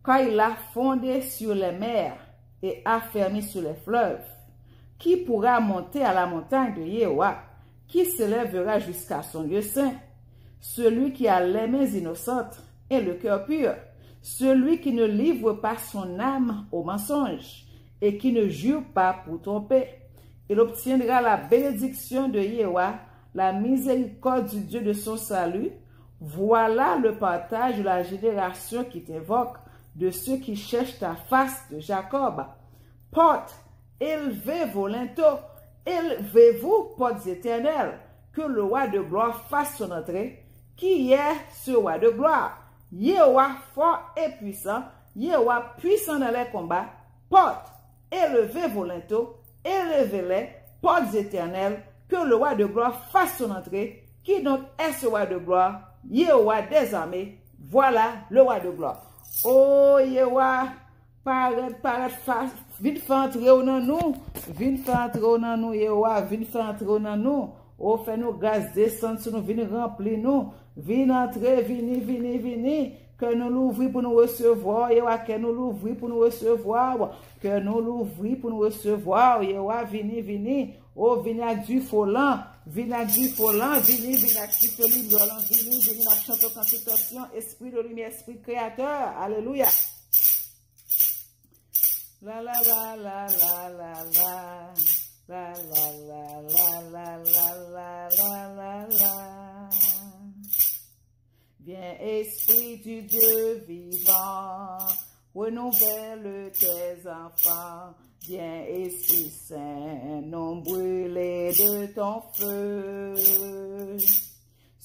Speaker 1: car il a fondé sur les mers et affermi sur les fleuves. Qui pourra monter à la montagne de Yéhowa? Qui s'élèvera jusqu'à son lieu saint? Celui qui a les mains innocentes et le cœur pur, celui qui ne livre pas son âme au mensonge et qui ne jure pas pour tromper. Il obtiendra la bénédiction de Yéhowa, la miséricorde du Dieu de son salut. Voilà le partage de la génération qui t'invoque, de ceux qui cherchent ta face de Jacob. Portes, élevez vos linteaux, élevez-vous, portes éternelles, que le roi de gloire fasse son entrée. Qui est ce roi de gloire? Yéhowa fort et puissant, Yéhowa puissant dans les combats. Portes, élevez vos linteaux, élevez-les, portes éternelles, que le roi de gloire fasse son entrée. Qui donc est ce roi de gloire? Yéhowa des armées, voilà le roi de gloire. Oh Yéhowa, paraît, vite fait entrer dans nous, vite fait entrer dans nous, Yéhowa, vite fait entrer dans nous. Oh, fais nous grâce descendre sur nous, viens remplir nous, viens entrer, viens, que nous l'ouvrir pour nous recevoir, Yéhowa, que nous l'ouvrir pour nous recevoir, que nous l'ouvrir pour nous recevoir, Yéhowa, viens, oh, viens avec du folant, viens avec du folant, viens avec du folant, viens avec chanter consultation, esprit de lumière, esprit créateur, alléluia. La la la la la la la. La la la la la la la la. Viens esprit du Dieu vivant, renouvelle tes enfants. Viens esprit saint, non brûlé de ton feu.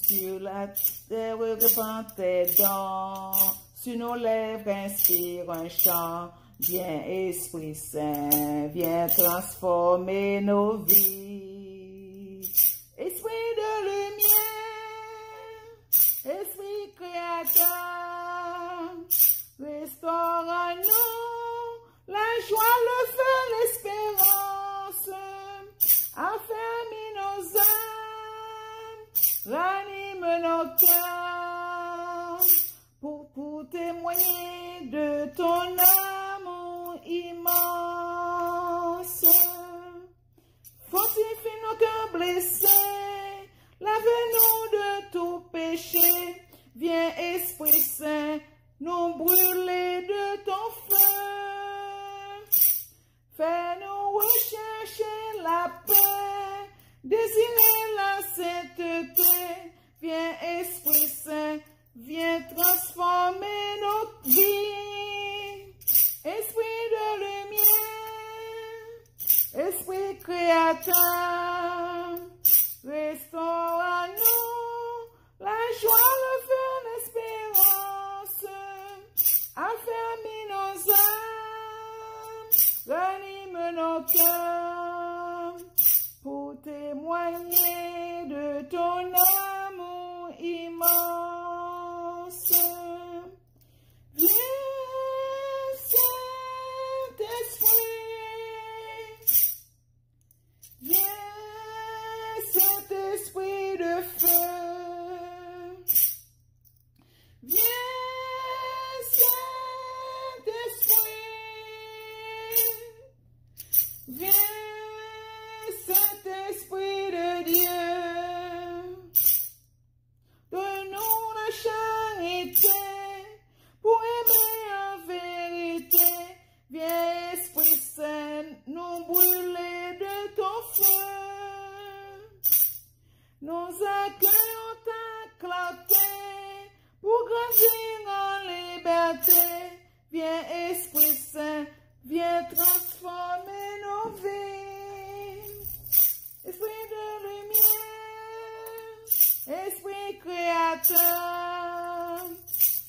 Speaker 1: sur la terre répand tes dons, sur nos lèvres inspire un chant. Viens Esprit Saint, viens transformer nos vies. Esprit de lumière, Esprit créateur, restaure en nous la joie, le feu, l'espérance, affermis nos âmes, ranime nos cœurs, pour témoigner de ton amour immense. Fortifie nos cœurs blessés, lave-nous de tout péché. Viens Esprit Saint, nous brûler de ton feu. Fais-nous rechercher la paix, désirer la sainteté. Viens Esprit Saint, viens transformer nos vies. Esprit de lumière, Esprit créateur, restaure à nous la joie, le feu, l'espérance, affermis nos âmes, ranime nos cœurs, pour témoigner de ton amour immense. Viens, Saint-Esprit, viens, Saint-Esprit de feu, viens, Saint-Esprit, viens, Saint-Esprit de Dieu, donne-nous la charité pour aimer en vérité. Viens Esprit Saint, nous brûler de ton feu. Nous accueillons ta clarté pour grandir en liberté. Viens Esprit Saint, viens transformer nos vies. Esprit de lumière, Esprit créateur,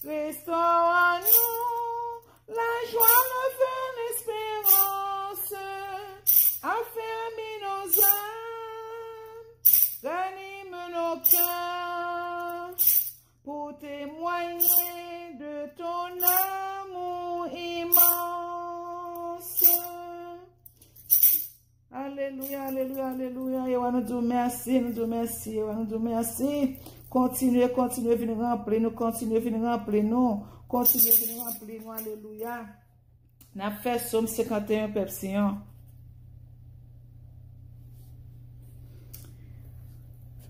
Speaker 1: restaure en nous la joie, le feu, l'espérance, affermis nos âmes, ranime nos cœurs, pour témoigner de ton amour immense. Alléluia, alléluia, alléluia. Et on nous dit merci, on nous dit merci. Continuez, venez remplir nous, continuez, venez remplir nous, continuez, venez remplir nous, alléluia. N'a fait Somme 51, Pepsion.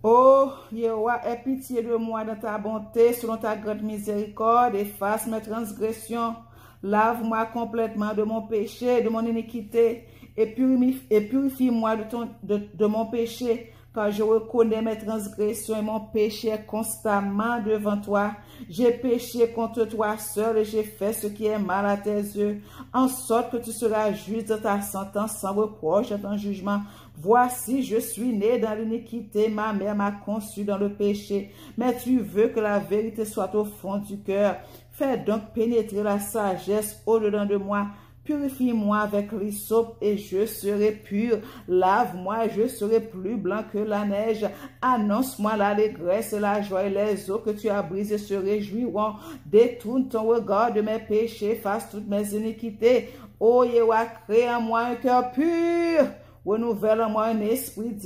Speaker 1: Oh, Yehova, aie pitié de moi dans ta bonté, selon ta grande miséricorde, efface mes transgressions, lave-moi complètement de mon péché, de mon iniquité, et purifie-moi de mon péché, car je reconnais mes transgressions et mon péché est constamment devant toi. J'ai péché contre toi seul et j'ai fait ce qui est mal à tes yeux, en sorte que tu seras juste dans ta sentence sans reproche dans ton jugement. Voici, je suis né dans l'iniquité, ma mère m'a conçu dans le péché, mais tu veux que la vérité soit au fond du cœur. Fais donc pénétrer la sagesse au-dedans de moi. Purifie-moi avec l'hysope et je serai pur. Lave-moi et je serai plus blanc que la neige. Annonce-moi l'allégresse et la joie et les eaux que tu as brisées se réjouiront. Détourne ton regard de mes péchés, fasse toutes mes iniquités. Ô Yehova, crée en moi un cœur pur. Renouvelle en moi un esprit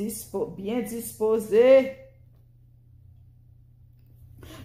Speaker 1: bien disposé.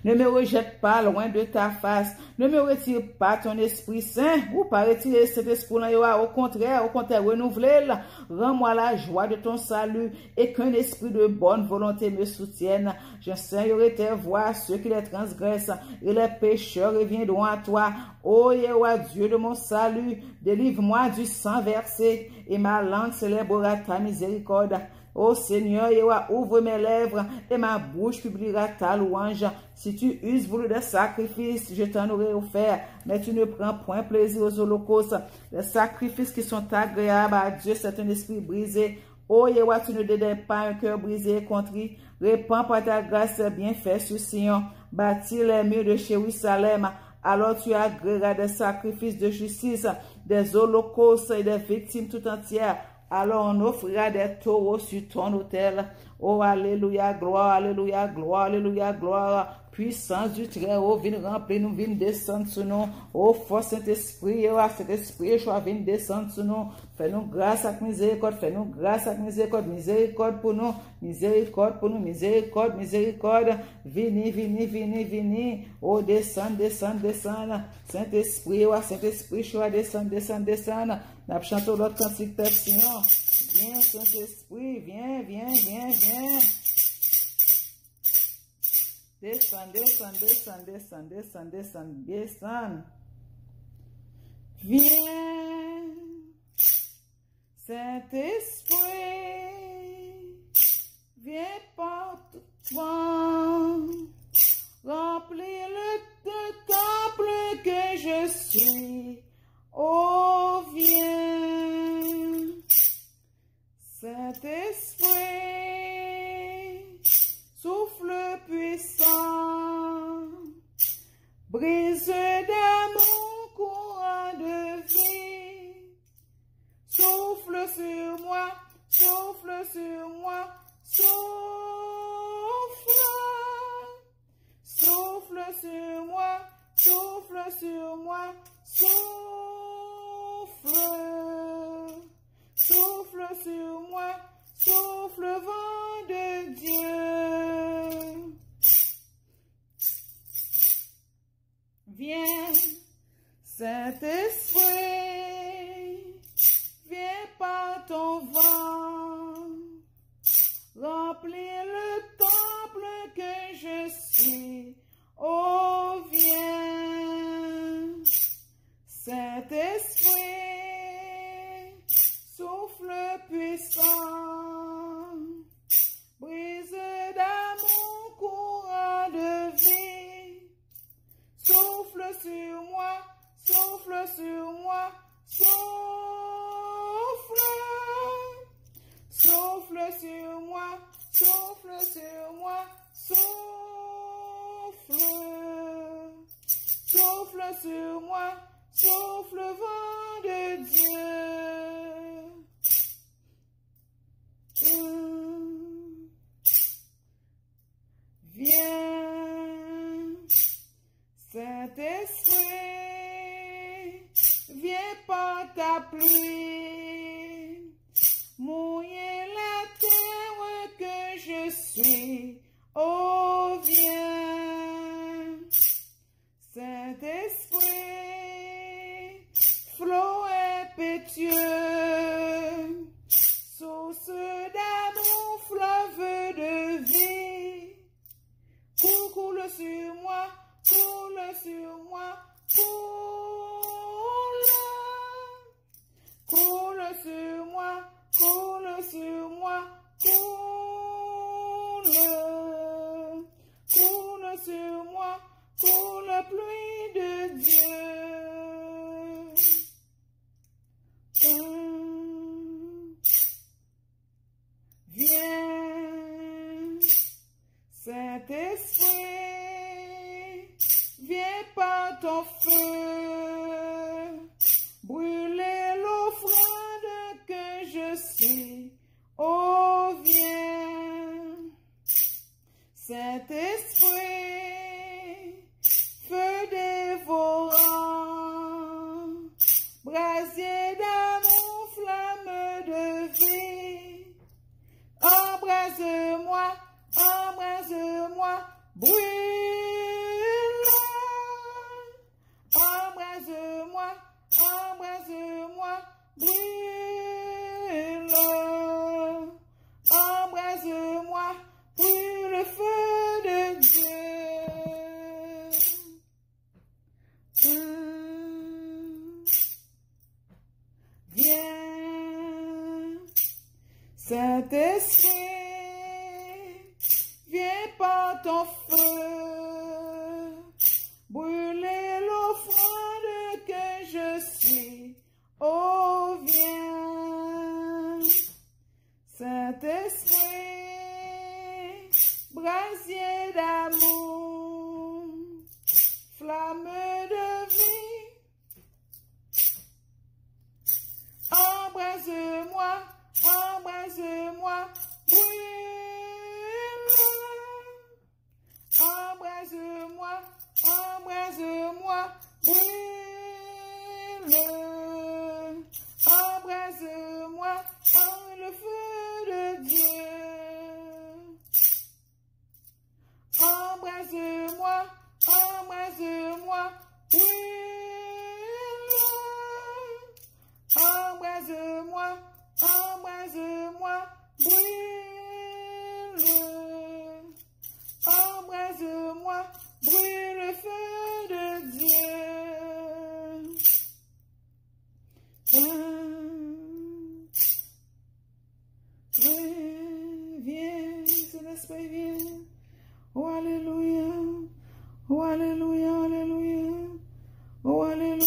Speaker 1: Ne me rejette pas loin de ta face. Ne me retire pas ton Esprit Saint. Ou pas retirer cet esprit-là. Au contraire, renouveler. Rends-moi la joie de ton salut et qu'un esprit de bonne volonté me soutienne. J'enseignerai tes voies à ceux qui les transgressent et les pécheurs reviendront à toi. Ô Yehova, Dieu de mon salut, délivre-moi du sang versé et ma langue célébrera ta miséricorde. Ô Seigneur, Yehova, ouvre mes lèvres et ma bouche publiera ta louange. Si tu uses voulu des sacrifices, je t'en aurais offert, mais tu ne prends point plaisir aux holocaustes. Les sacrifices qui sont agréables à Dieu, c'est un esprit brisé. Ô Yahweh, tu ne dédaignes pas un cœur brisé et contrit. Répands par ta grâce bienfaits sur Sion. Bâtis les murs de Jérusalem. Alors tu agréeras des sacrifices de justice, des holocaustes et des victimes tout entières. Alors on offrira des taureaux sur ton autel. Oh, alléluia, gloire, alléluia, gloire, alléluia, gloire. Puissance du Très-Haut, viens remplir nous, viens descendre sur nous. Oh, force Saint-Esprit, oh, Saint-Esprit, je viens descendre sur nous. Fais-nous grâce avec miséricorde, fais-nous grâce avec miséricorde, miséricorde pour nous, miséricorde pour nous, miséricorde, miséricorde. Vini, vini, vini, vini. Oh, descend, descend, descend. Saint-Esprit, oh, Saint-Esprit, je descend, descend, descend. Nous chantons l'autre cantique perfection. Viens, Saint-Esprit, viens, viens, viens, viens. Descend, descend, descend, descend, descend, descend, descend. Viens, Saint-Esprit, viens partout, remplis le temple que je suis. Oh, viens, Saint-Esprit, souffle puissant, brise d'amour, courant de vie. Souffle sur moi, souffle sur moi, souffle. Souffle sur moi, souffle sur moi, souffle. Souffle sur moi, souffle vent de Dieu. Viens, Saint-Esprit, viens par ton vent, remplis le temple que je suis. Oh, viens, Saint-Esprit, souffle puissant, brise d'amour, courant de vie. Souffle sur moi, souffle sur moi, souffle. Souffle sur moi, souffle sur moi, souffle. Souffle sur moi, souffle vent de Dieu. Viens, Saint-Esprit, viens par ta pluie, mouiller la terre que je suis. Oh, viens, Saint-Esprit, flot impétueux, source d'amour, fleuve de vie. Coule sur moi, coule sur moi, coule. Coule sur moi, coule sur moi, coule. Coule sur moi, coule pluie de Dieu. Viens, Saint-Esprit, viens par ton feu, brûler l'offrande que je suis. Oh, viens, Saint-Esprit, feu dévorant, brasier d'amour, flamme de vie. Embrase-moi, embrase-moi, brûle. Embrase-moi, embrase-moi, brûle. Embrase-moi, brûle le feu de Dieu. Viens, Saint-Esprit, viens par ton feu, brûler l'offrande que je suis. Oh, viens, flamme de vie. Embrase-moi, embrase-moi, brûle. Embrase-moi, embrase-moi, brûle. Embrase-moi, en le feu de Dieu. Embrase-moi, embrase-moi, brûle. Embrase-moi, embrase-moi, brûle. Embrase-moi, brûle le feu de Dieu. Viens, Saint-Esprit, viens. Oh, alléluia. Oh, alléluia, alléluia. Oh, alléluia.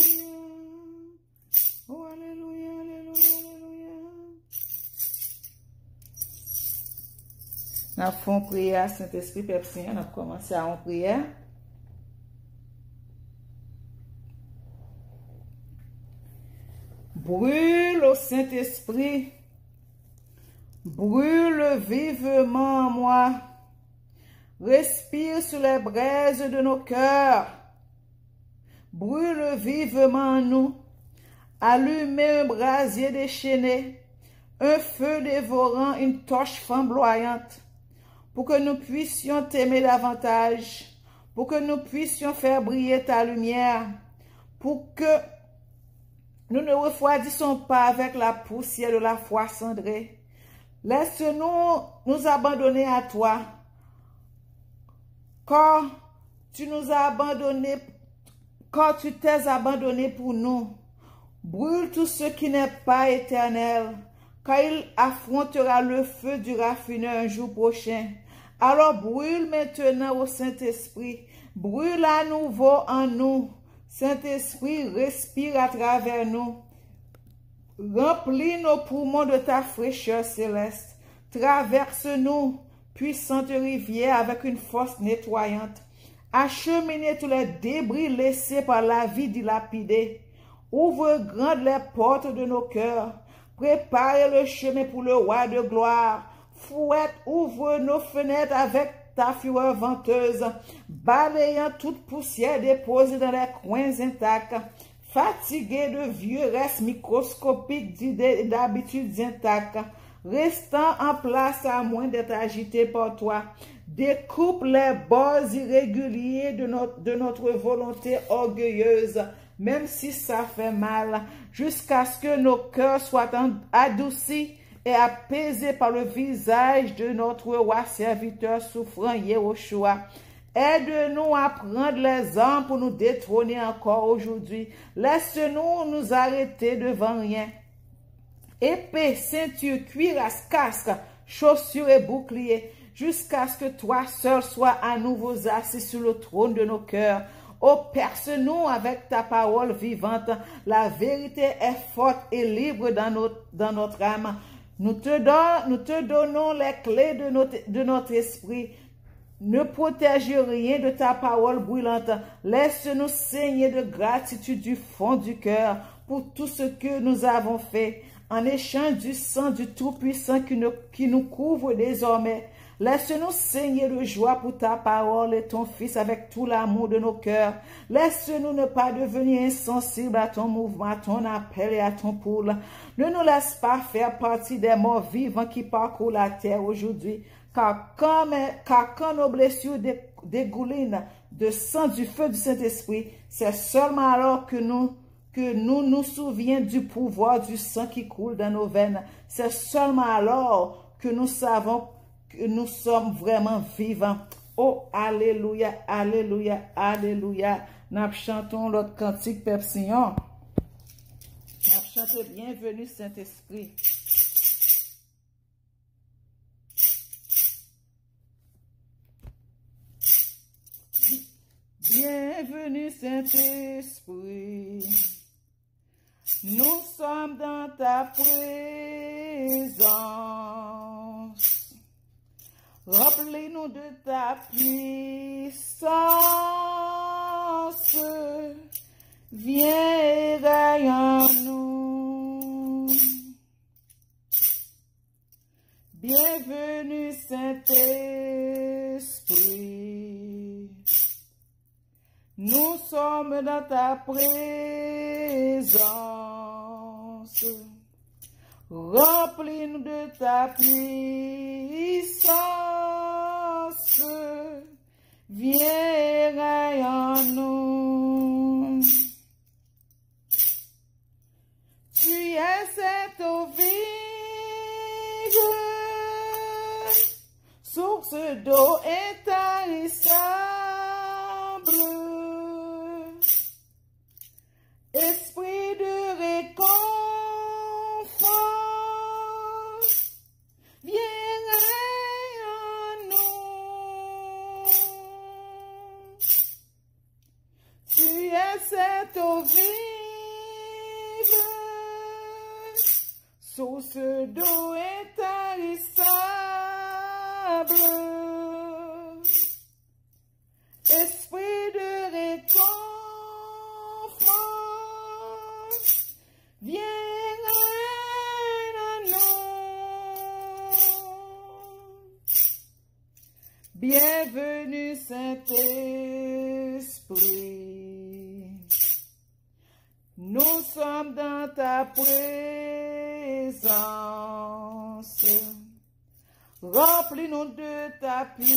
Speaker 1: Oh, alléluia, alléluia, alléluia. Nous avons prière, Saint-Esprit, Père Seigneur, nous avons commencé à en prière. Brûle au Saint-Esprit. Brûle vivement en moi. Respire sur les braises de nos cœurs. Brûle vivement en nous. Allumez un brasier déchaîné, un feu dévorant, une torche flamboyante, pour que nous puissions t'aimer davantage, pour que nous puissions faire briller ta lumière, pour que nous ne refroidissons pas avec la poussière de la foi cendrée. Laisse-nous nous abandonner à toi, quand tu nous as abandonnés, quand tu t'es abandonné pour nous. Brûle tout ce qui n'est pas éternel, car il affrontera le feu du raffineur un jour prochain. Alors brûle maintenant au Saint-Esprit, brûle à nouveau en nous. Saint-Esprit, respire à travers nous. Remplis nos poumons de ta fraîcheur céleste. Traverse-nous, puissante rivière, avec une force nettoyante. Acheminez tous les débris laissés par la vie dilapidée. Ouvre grandes les portes de nos cœurs. Prépare le chemin pour le roi de gloire. Fouette, ouvre nos fenêtres avec ta fureur venteuse, balayant toute poussière déposée dans les coins intacts. Fatigué de vieux restes microscopiques d'idées et d'habitudes intactes, restant en place à moins d'être agité par toi. Découpe les bords irréguliers de notre volonté orgueilleuse, même si ça fait mal, jusqu'à ce que nos cœurs soient adoucis et apaisés par le visage de notre roi serviteur souffrant Yehoshua. Aide-nous à prendre les armes pour nous détrôner encore aujourd'hui. Laisse-nous nous arrêter devant rien. Épée, ceinture, cuirasse, casque, chaussures et boucliers, jusqu'à ce que toi seul sois à nouveau assis sur le trône de nos cœurs. Oh, perce-nous avec ta parole vivante. La vérité est forte et libre dans notre âme. Nous te donnons les clés de notre esprit. Ne protège rien de ta parole brûlante. Laisse-nous saigner de gratitude du fond du cœur pour tout ce que nous avons fait, en échange du sang du Tout-Puissant qui nous couvre désormais. Laisse-nous saigner de joie pour ta parole et ton Fils avec tout l'amour de nos cœurs. Laisse-nous ne pas devenir insensibles à ton mouvement, à ton appel et à ton pouls. Ne nous laisse pas faire partie des morts vivants qui parcourent la terre aujourd'hui. Car quand nos blessures dégoulinent de sang du feu du Saint-Esprit, c'est seulement alors que nous nous souvenons du pouvoir du sang qui coule dans nos veines. C'est seulement alors que nous savons que nous sommes vraiment vivants. Oh, alléluia, alléluia, alléluia. Nous chantons l'autre cantique, Père Seigneur. Nous chantons bienvenue Saint-Esprit. Bienvenue Saint-Esprit, nous sommes dans ta présence. Remplis-nous de ta puissance. viens et règne en nous. Bienvenue Saint-Esprit, nous sommes dans ta présence. Remplis-nous de ta puissance, viens et règne en nous. Tu es cette eau vive, source d'eau intarissable, esprit de réconfort, viens règne en nous. Tu es cette eau vive, source d'eau intarissable, esprit de réconfort, viens règne en nous. Bienvenue Saint-Esprit, nous sommes dans ta présence. Remplis-nous de ta puissance,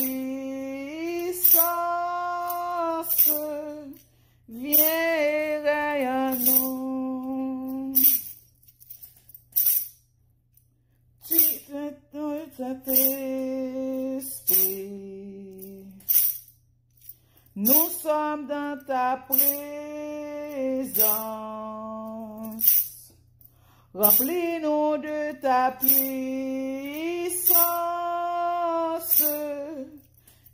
Speaker 1: viens et règne en nous. Tu es dans cet esprit, nous sommes dans ta présence. Remplis-nous de ta puissance,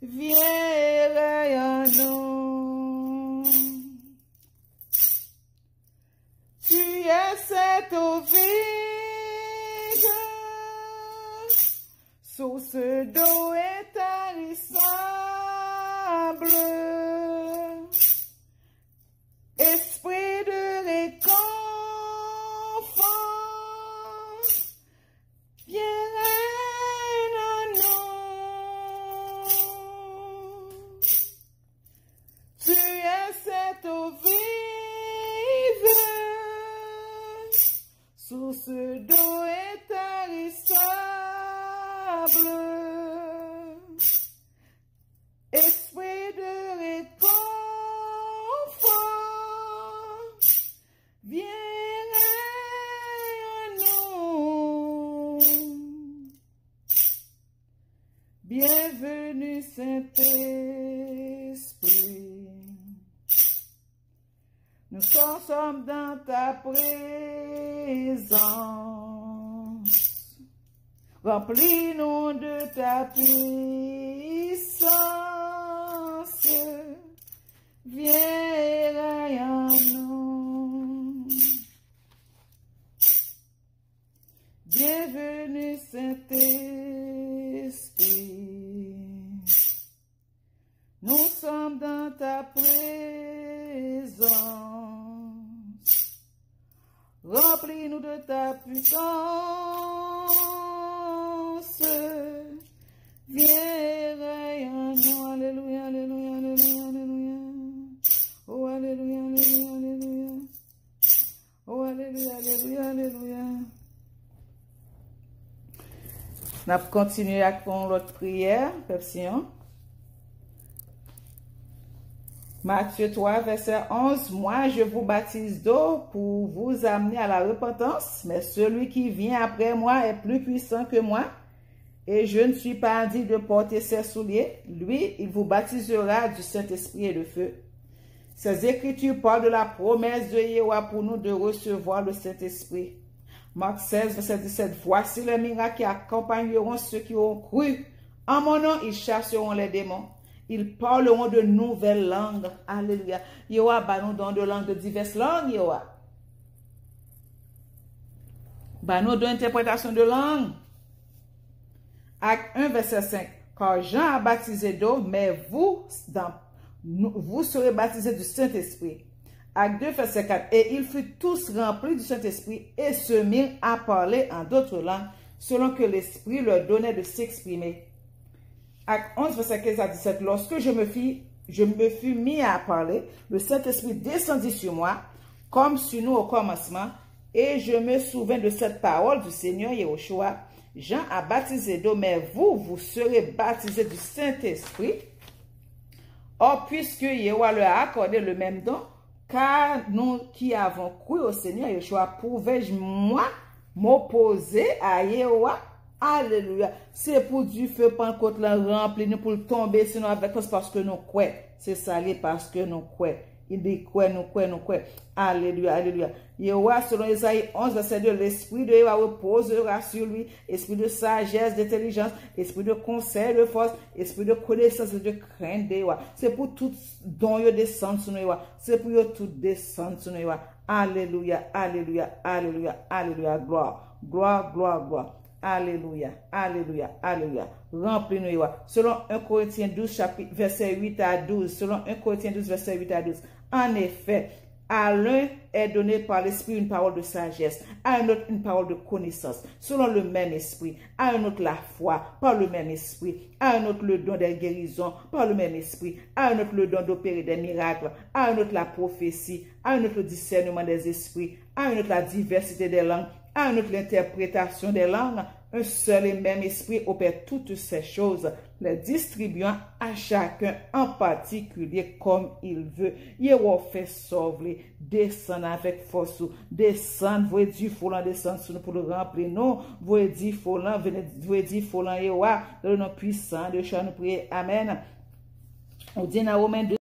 Speaker 1: viens et règne en nous. Tu es cette eau vive, source d'eau intarissable, esprit de réconfort, viens règne en nous. Tu es cette eau vive, source d'eau intarissable, esprit de réconfort, viens règne en nous. Bienvenue Saint-Esprit, nous sommes dans ta présence. Remplis-nous de ta puissance, viens et règne en nous. Bienvenue Saint-Esprit, nous sommes dans ta présence. Remplis-nous de ta puissance, viens et règne en nous. Alléluia, alléluia, alléluia, alléluia. Oh, alléluia, alléluia, alléluia. Oh, alléluia, alléluia, alléluia. On va continuer avec l'autre prière, Pepsion. Matthieu 3, verset 11. Moi, je vous baptise d'eau pour vous amener à la repentance, mais celui qui vient après moi est plus puissant que moi, et je ne suis pas indigne de porter ses souliers. Lui, il vous baptisera du Saint-Esprit et de feu. Ces Écritures parlent de la promesse de Yahweh pour nous de recevoir le Saint-Esprit. Marc 16, verset 17. Voici les miracles qui accompagneront ceux qui ont cru. En mon nom, ils chasseront les démons. Ils parleront de nouvelles langues. Alléluia. Yahweh, bah nous donne de langues, de diverses langues, Yahweh. Bah nous donne interprétation de langue. Acte 1, verset 5. Car Jean a baptisé d'eau, mais vous serez baptisés du Saint-Esprit. Acte 2, verset 4. Et ils furent tous remplis du Saint-Esprit et se mirent à parler en d'autres langues, selon que l'Esprit leur donnait de s'exprimer. Acte 11, verset 15 à 17. Lorsque je me fus mis à parler, le Saint-Esprit descendit sur moi, comme sur nous au commencement, et je me souvins de cette parole du Seigneur Yahushua. Jean a baptisé d'eau, mais vous serez baptisés du Saint-Esprit. Or, puisque Yahushua leur a accordé le même don, car nous qui avons cru au Seigneur Yeshua, pouvais-je, moi, m'opposer à Yahushua? Alléluia. C'est pour du feu Pentecôte la rempli, nous pour tomber sinon avec nous parce que nous croyons. C'est ça, parce que nous croyons. Il dit quoi, nous croyons. Alléluia, alléluia. Yahushua, selon Isaïe 11, verset 2, l'esprit de Yahushua reposera sur lui, esprit de sagesse, d'intelligence, esprit de conseil, de force, esprit de connaissance et de crainte de Yahushua. C'est pour tout don yo descendre sur nous Yahushua. C'est pour yo tout descendre sur nous Yahushua. Alléluia, alléluia, alléluia, alléluia, gloire, gloire, gloire, gloire. Alléluia, alléluia, alléluia. Remplis-nous, Yahushua. Selon 1 Corinthiens 12, chapitre, verset 8 à 12. Selon 1 Corinthiens 12, verset 8 à 12. En effet, à l'un est donné par l'Esprit une parole de sagesse, à un autre une parole de connaissance, selon le même Esprit, à un autre la foi, par le même Esprit, à un autre le don des guérisons, par le même Esprit, à un autre le don d'opérer des miracles, à un autre la prophétie, à un autre le discernement des esprits, à un autre la diversité des langues, à un autre l'interprétation des langues. Un seul et même esprit opère toutes ces choses, les distribuant à chacun en particulier comme il veut. Yéhova fait sauver, descendre avec force, descendre, vous dire folant, descendre sur nous pour le remplir. Non, vous dire folant, vous dire folant, Yéhova, dans le nom puissant de Jésus, nous prions. Amen. On dit dans Romains 2,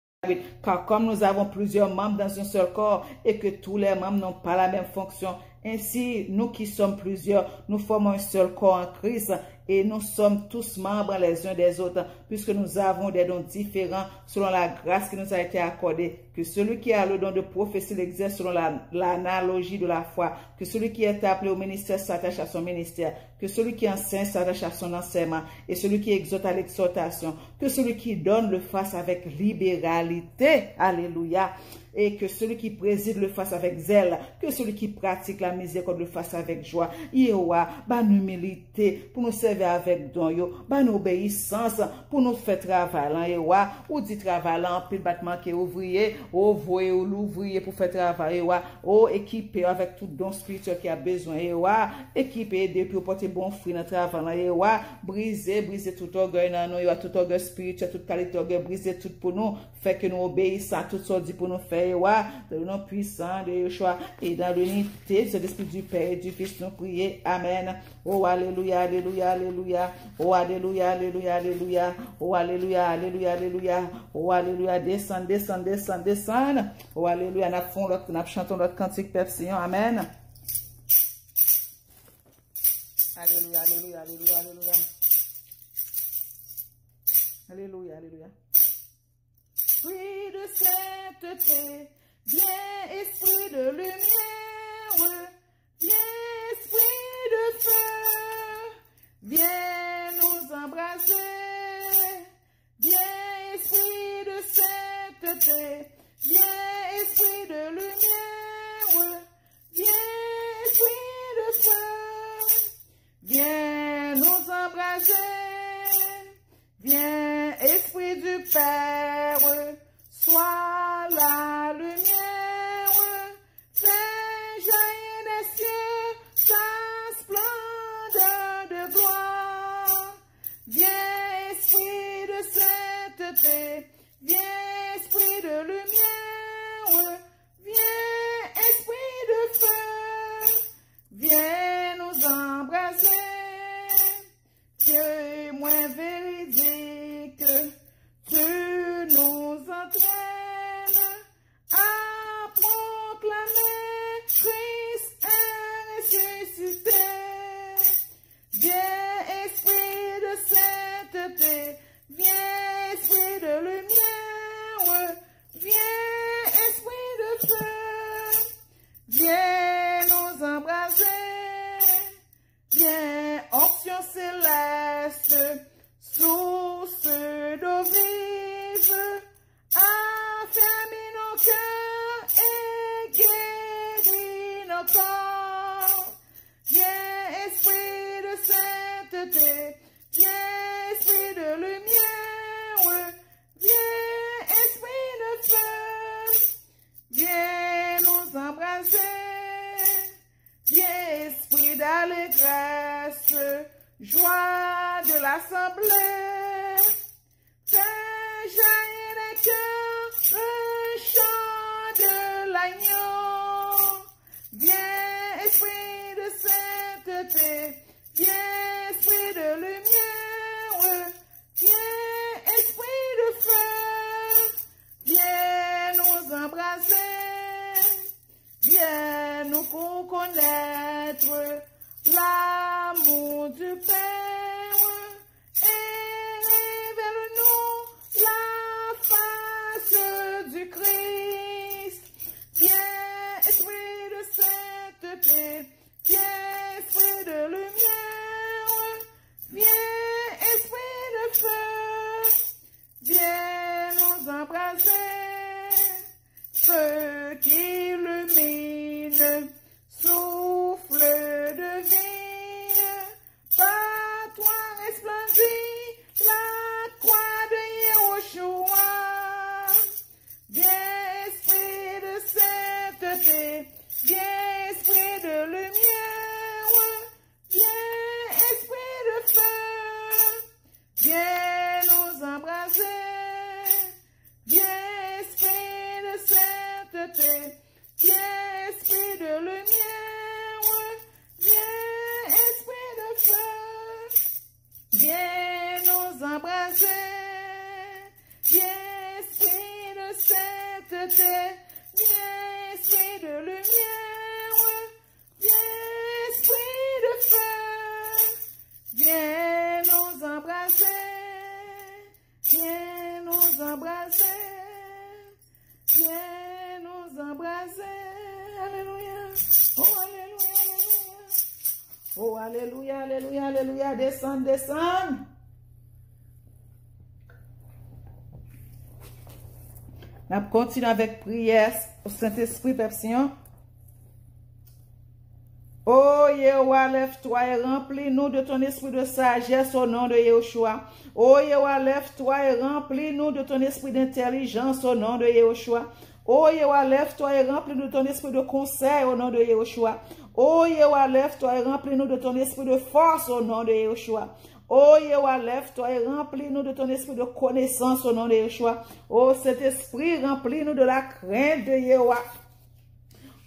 Speaker 1: car comme nous avons plusieurs membres dans un seul corps et que tous les membres n'ont pas la même fonction, ainsi, nous qui sommes plusieurs, nous formons un seul corps en Christ et nous sommes tous membres les uns des autres, puisque nous avons des dons différents selon la grâce qui nous a été accordée. Que celui qui a le don de prophétie l'exerce selon l'analogie de la foi. Que celui qui est appelé au ministère s'attache à son ministère. Que celui qui enseigne s'attache à son enseignement. Et celui qui exhorte à l'exhortation. Que celui qui donne le fasse avec libéralité. Alléluia. Et que celui qui préside le fasse avec zèle. Que celui qui pratique la miséricorde le fasse avec joie. Yéhova, ban humilité pour nous servir avec don yo. Ban obéissance pour nous faire travailler. Yéhova, ou dit travailler en pile battement qui est ouvrier. Oh, voyez ou l'ouvrier pour faire travailler. Oh, équipé avec tout don spirituel qui a besoin. Équipé depuis porter bon fruit dans le travail. Briser tout orgueil dans nous. Tout orgueil spirituel, toute qualité orgueil, briser tout pour nous. Fait que nous obéissons à tout ce dit pour nous faire. Dans le nom puissant de Yeshua et dans l'unité de l'Esprit du Père et du Fils, nous prions. Amen. Oh, alléluia, alléluia, alléluia. Oh, alléluia, alléluia, alléluia. Oh, alléluia, alléluia, alléluia. Oh, alléluia, descend, descend, descend, descend. Oh, alléluia, nous chantons notre cantique Pepsi. Amen. Alléluia, alléluia, alléluia, alléluia. Alléluia, alléluia. Esprit de sainteté, viens esprit de lumière, viens esprit de feu, viens nous embraser, viens esprit de sainteté, viens esprit de lumière, viens esprit de feu, viens nous embraser. Viens, Esprit du Père, sois la lumière, fais jaillir des cieux sa splendeur de gloire. Viens, Esprit de sainteté, viens, Esprit de lumière, viens, Esprit de feu, viens nous embrasser. Témoin véridique, tu nous entraînes à proclamer Christ est ressuscité. Viens, Esprit de sainteté, viens, Esprit de lumière, viens, Esprit de feu, viens nous embraser. embraser. Viens, esprit d'allégresse, joie de l'assemblée. Fais jaillir les cœurs le chant de l'agneau. Viens, esprit de sainteté, viens, esprit de lumière, viens, esprit de feu, viens nous embraser, viens nous connaître l'amour du Père et révèle-nous la face du Christ. Viens, esprit de sainteté, viens, esprit de lumière, viens, esprit de feu, viens nous embraser. Feu qui illumine, souffle de vie, par toi resplendit la croix de Yahushua. Viens, esprit de sainteté, viens, esprit de lumière, viens, esprit de feu, viens nous embraser. Viens, esprit de sainteté, viens, esprit de lumière, viens, esprit de feu, viens nous embraser. Viens, esprit de sainteté, viens, esprit de lumière, viens, esprit de feu, viens nous embraser. Viens nous embraser. Viens nous embraser. Alléluia. Oh, alléluia, alléluia. Oh, alléluia, alléluia, alléluia. Descends, descends. On continue avec prière au Saint-Esprit, Pepsion. Oh, Yahweh, lève-toi et remplis-nous de ton esprit de sagesse au nom de Yahushua. Oh, Yahweh, lève-toi et remplis-nous de ton esprit d'intelligence au nom de Yahushua. Oh, Yahweh, lève-toi et remplis-nous de ton esprit de conseil au nom de Yahushua. Oh, Yahweh, lève-toi et remplis-nous de ton esprit de force au nom de Yahushua. Oh, Yahweh, lève-toi et remplis-nous de ton esprit de connaissance au nom de Yahushua. Oh, cet esprit, remplis-nous de la crainte de Yahweh.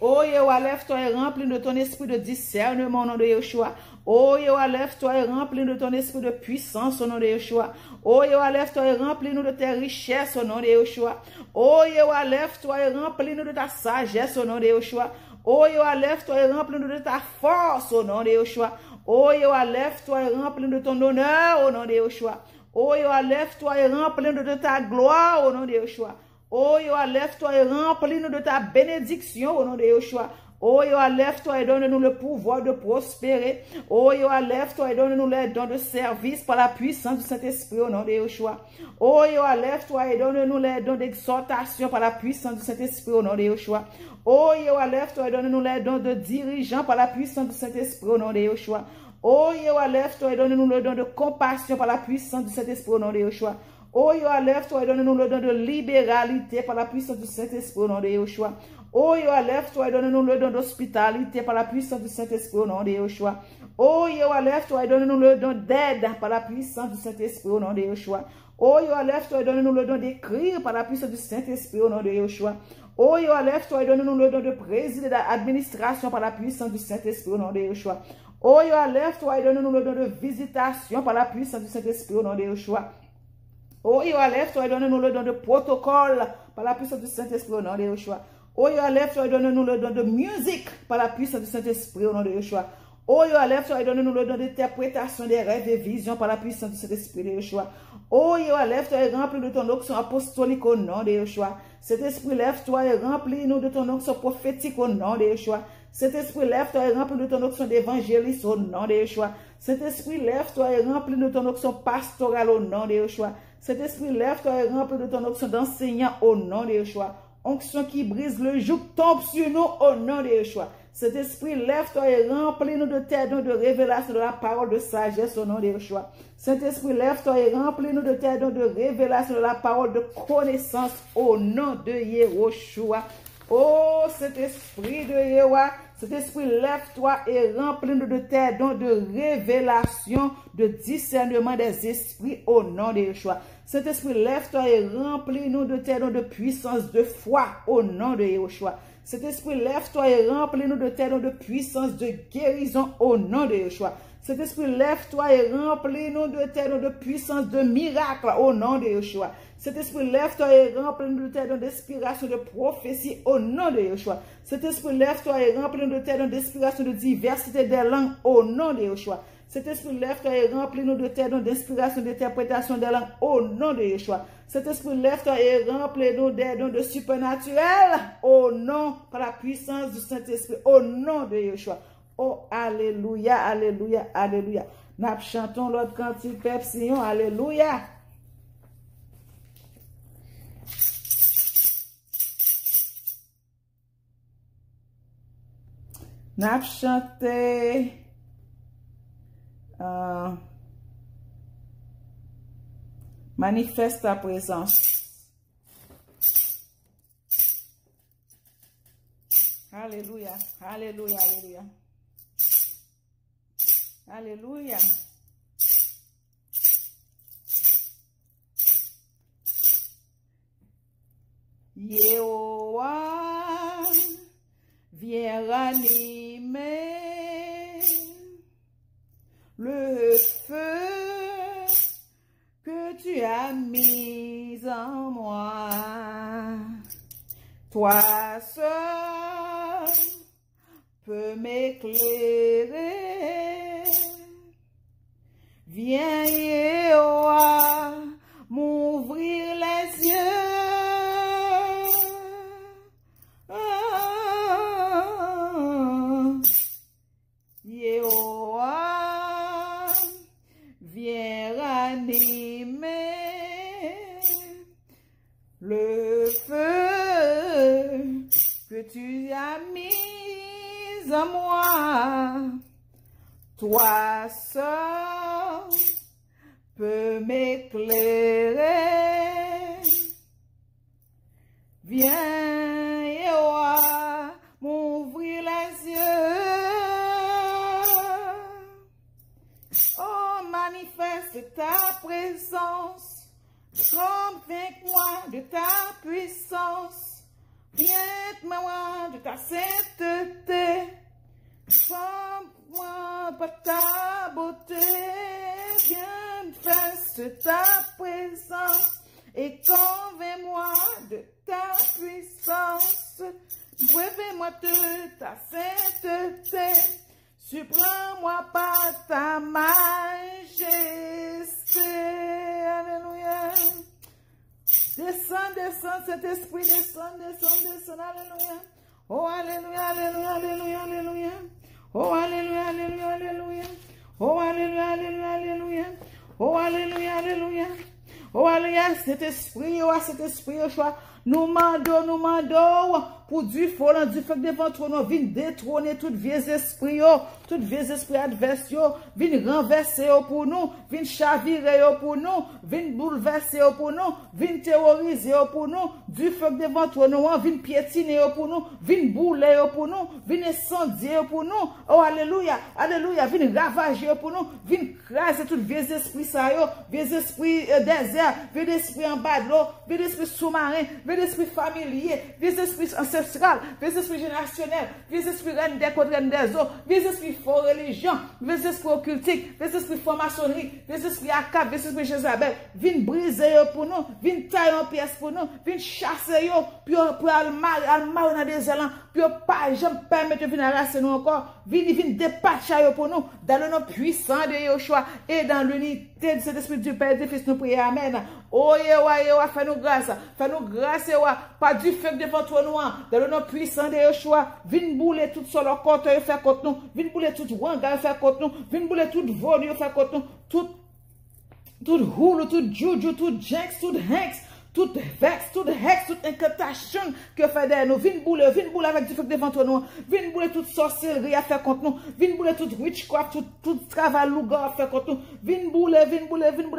Speaker 1: Oh, Yahweh, lève-toi et remplis de ton esprit de discernement au nom de Yeshua. Oh, Yahweh, lève-toi et remplis de ton esprit de puissance au nom de Yeshua. Oh, Yahweh, lève-toi et remplis-nous de tes richesses au nom de Yeshua. Oh, Yahweh, lève-toi et remplis-nous de ta sagesse au nom de Yeshua. Oh, Yahweh, lève-toi et remplis-nous de ta force au nom de Yeshua. Oh, Yahweh, lève-toi et remplis-nous de ton honneur au nom de Yeshua. Oh, Yahweh, lève-toi et remplis-nous de ta gloire au nom de Yeshua. Oh, Yahweh, lève-toi et remplis-nous de ta bénédiction au nom de Yeshua. Oh, Yahweh, lève-toi et donne-nous le pouvoir de prospérer. Oh, Yahweh, lève-toi et donne-nous les dons de service par la puissance du Saint-Esprit au nom de Yeshua. Oh, Yahweh, lève-toi et donne-nous les dons d'exhortation par la puissance du Saint-Esprit au nom de Yeshua. Oh, Yahweh, lève-toi et donne-nous les dons de dirigeant par la puissance du Saint-Esprit au nom de Yeshua. Oh, Yahweh, lève-toi et donne-nous le don de compassion par la puissance du Saint-Esprit au nom de Yeshua. Oh, Yahweh, lève-toi et donne-nous le don de libéralité par la puissance du Saint-Esprit au nom de Yeshua. Oh, Yahweh, lève-toi et donne-nous le don d'hospitalité par la puissance du Saint-Esprit au nom de Yeshua. Oh, Yahweh, lève-toi et donne-nous le don d'aide par la puissance du Saint-Esprit au nom de Yeshua. Oh, Yahweh, lève-toi et donne-nous le don d'écrire par la puissance du Saint-Esprit au nom de Yeshua. Oh, Yahweh, lève-toi et donne-nous le don de présider l'administration par la puissance du Saint-Esprit au nom de Yeshua. Oh, Yahweh, lève-toi et donne-nous le don de visitation par la puissance du Saint-Esprit au nom de Yeshua. Oh, Yahweh, lève-toi et donne-nous le don de protocole par la puissance du Saint-Esprit au nom de Yeshua. Oh, Yahweh, lève-toi et donne-nous le don de musique par la puissance du Saint-Esprit au nom de Yeshua. Oh, Yahweh, lève-toi et donne-nous le don d'interprétation des rêves et visions par la puissance du Saint-Esprit de Yeshua. Oh, Yahweh, lève-toi et remplis de ton onction apostolique au nom de Yeshua. Cet esprit, lève-toi et remplis-nous de ton onction prophétique au nom de Yeshua. Cet esprit, lève-toi et remplis de ton onction d'évangéliste au nom de Yeshua. Cet esprit, lève-toi et remplis de ton onction pastorale au nom de Yeshua. Cet esprit, lève-toi et remplis de ton onction d'enseignant au nom de Yeshua. Onction qui brise le joug tombe sur nous au nom de Yeshua. Cet esprit, lève-toi et remplis-nous de tes dons de révélation de la parole de sagesse au nom de Yeshua. Saint-Esprit, lève-toi et remplis-nous de tes dons de révélation de la parole de connaissance au nom de Yeshua. Oh, cet esprit de Yahweh, cet esprit, lève-toi et remplis-nous de tes dons de révélation, de discernement des esprits au nom de Yeshua. Cet esprit, lève-toi et remplis-nous de tes dons de puissance, de foi au nom de Yeshua. Cet esprit, lève-toi et remplis-nous de tes dons de puissance, de guérison au nom de Yeshua. Cet esprit, lève-toi et remplis-nous de tes dons de puissance, de miracle au nom de Yeshua. Cet esprit, lève-toi et remplis-nous de tes dons d'inspiration, de prophétie au nom de Yeshua. Cet esprit, lève-toi et remplis-nous de tes dons d'inspiration, de diversité des langues au nom de Yeshua. Cet esprit, lève-toi et remplis-nous de tes dons d'inspiration, d'interprétation des langues au nom de Yeshua. Cet esprit, lève-toi et remplis-nous des dons de supernaturel au nom, par la puissance du Saint-Esprit, au nom de Yeshua. Oh, alléluia, alléluia, alléluia. Nous chantons l'autre cantique, Pepsillon, alléluia. Nous chanté manifeste ta présence. Alléluia, alléluia, alléluia. Alléluia. Yéhowa, viens ranimer le feu que tu as mis en moi. Toi seul peux m'éclairer. Viens, Yéhowa, m'ouvrir les yeux. Yéhowa, viens ranimer le feu que tu as mis en moi. Toi seul peux m'éclairer. Viens, Yéhowa, m'ouvrir les yeux. Oh, manifeste ta présence. Convainc-moi de ta puissance. Viens-moi de ta sainteté. Forme-moi par ta beauté, manifeste ta présence et convainc-moi de ta puissance. Révèle-moi de ta sainteté, surprends-moi par ta majesté. Alléluia. Descends, descends, cet esprit, descends, descends, descends. Alléluia. Oh, alléluia, alléluia, alléluia, alléluia. Oh, alléluia, alléluia, alléluia. Oh, alléluia, alléluia, alléluia. Oh, alléluia, alléluia. Oh, alléluia, cet esprit, Yeshua. Nous mandons pour du feu devant toi, nous vin détrôner tout vieux esprit, adverses, vin renverser pour nous, vin chavirer pour nous, vin bouleverser pour nous, vin terroriser pour nous, du feu devant toi, nous vin piétiner pour nous, vin bouler pour nous, vin incendier pour nous. Oh, alléluia, alléluia, vin ravager pour nous, vin craser tout vieux esprit vieux esprit désert, vieux esprit en bas de l'eau, vieux esprit sous-marin, vieux esprit familier, vieux esprit ancestral, vieux esprit générationnel, vieux esprit reine des côtes, reine des eaux, vieux esprit faux religion, vieux esprit occultique, vieux esprit franc-maçonnerie, vieux esprit Akab, vieux esprit Jézabel, vin briser pour nous, vin tailler en pièces pour nous, vin chasser yo, puis pour al mal dans des élans, puis pas jamais permettre de venir arracher nous encore, vin dépatcher pour nous, dans le nom puissant de Yeshua et dans l'unité de cet esprit du Père et du Fils, nous prions, amen. Oh, Yeshua, fais-nous grâce, Yeshua, pas du feu devant toi, nous, dans le nom puissant de Yeshua, viens bouler tout sur le côté, faire contre nous, viens bouler tout wanga, faire contre nous, viens bouler tout vol, faire contre nous, tout houle, tout juju, tout jinx, tout hanks, toute vexe, toute hex, toute incantation que fait derrière nous. Vin boule avec du feu devant nous. Vin boule toute sorcellerie à faire contre nous. Vin boule toute witchcraft, tout travail louga à faire contre nous. Vin boule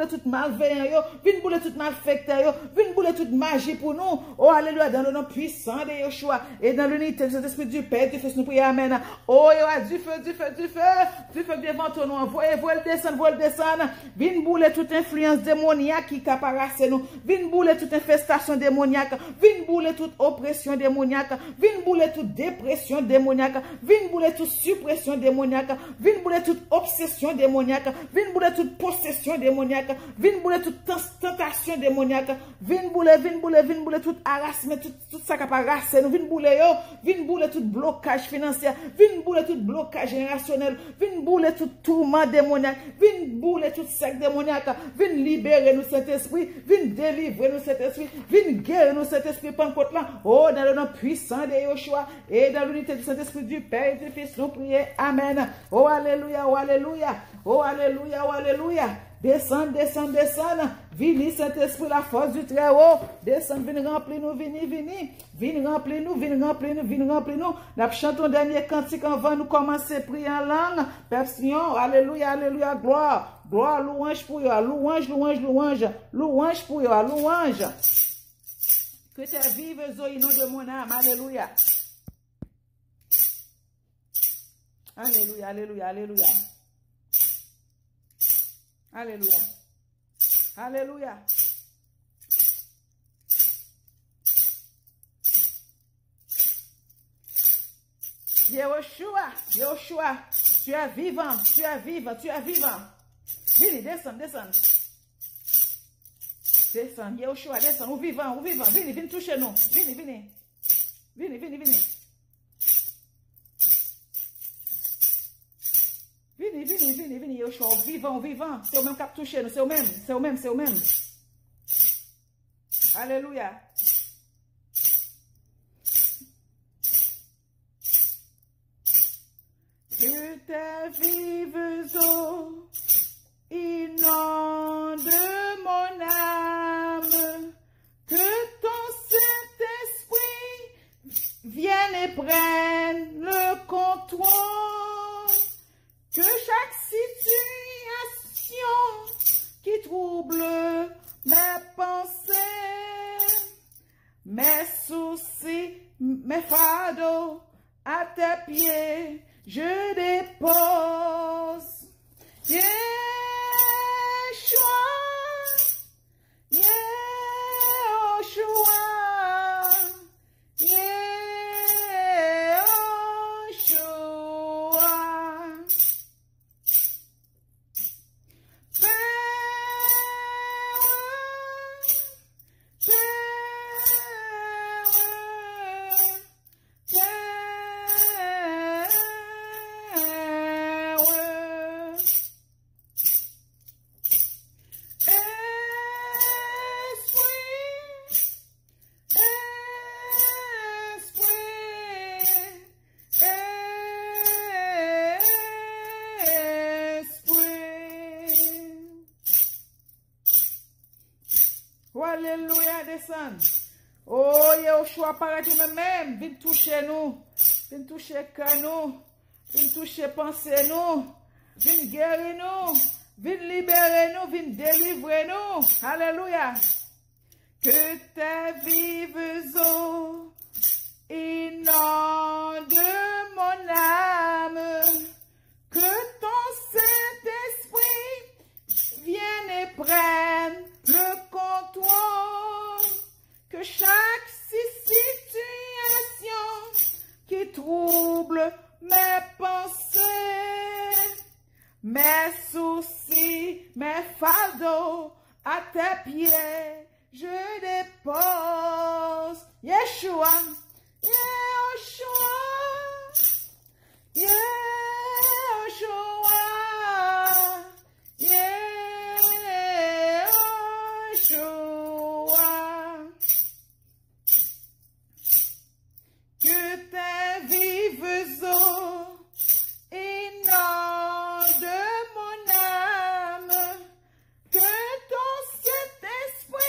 Speaker 1: toute malveillant. Vin boule toute malfecteur. Vin boule toute magie pour nous. Oh, alléluia, dans le nom puissant de Yeshua et dans l'unité de l'Esprit du Père, du Fils, nous prions, amen. Oh, il y a du feu devant nous. Voyez, le descendre. Vin boule toute influence démoniaque qui caparasse nous. Vin boule toute infestation démoniaque. Vin boule toute oppression démoniaque. Vin boule toute dépression démoniaque. Vin boule toute suppression démoniaque. Vin boule toute obsession démoniaque. Vin boule toute possession démoniaque. Vin boule toute tentation démoniaque. Vin boule toute harassement, tout ça qui parasse nous. Vin boule tout blocage financier. Vin boule tout blocage générationnel. Vin boule tout tourment démoniaque. Vin boule tout secte démoniaque. Vin libérer nous cet esprit. Vin délivrer nous cet esprit. Vin guérir nous cet esprit Pentecôte là. Oh, dans le nom puissant de Yeshua et dans l'unité du Saint-Esprit du Père et du Fils, nous prions. Amen. Oh, alléluia, oh, alléluia. Oh, alléluia, oh, alléluia. Descends. Vini, Saint-Esprit, la force du Très-Haut. Descends, viens remplir nous, vini. Viens remplir nous. Nous chantons dernier cantique avant nous commencer à prier en langue. Perfection, alléluia, alléluia, gloire. Gloire, louange pour eux, louange pour eux, louange. Que tu vives au nom de mon âme, alléluia. Alléluia, alléluia, alléluia. Alléluia. Alléluia. Yeshua, tu es vivant. Vini, descends. Descends, Yeshua, descends, ou vivant. Vini, toucher nous. Vini. Vini, Yeshua, vivant. C'est au même cap toucher nous, c'est au même. Alléluia. Que tes vives eaux inondent mon âme, que ton Saint-Esprit vienne et prenne le contrôle, que chaque situation qui trouble mes pensées, mes soucis, mes fardeaux à tes pieds, je dépose. Yeshua, Alléluia, descend. Oh, Yeshua, paraît nous-mêmes. Viens toucher nous. Viens toucher cœur nous. Viens toucher pensée nous. Viens guérir nous. Viens libérer nous. Viens délivrer nous. Alléluia. Que tes vives eaux inondent mon âme. Que ton Saint-Esprit vienne et prenne le contrôle, que chaque situation qui trouble mes pensées, mes soucis, mes fardeaux à tes pieds, je dépose. Yeshua, que tes vives eaux inondent mon âme, que ton Saint-Esprit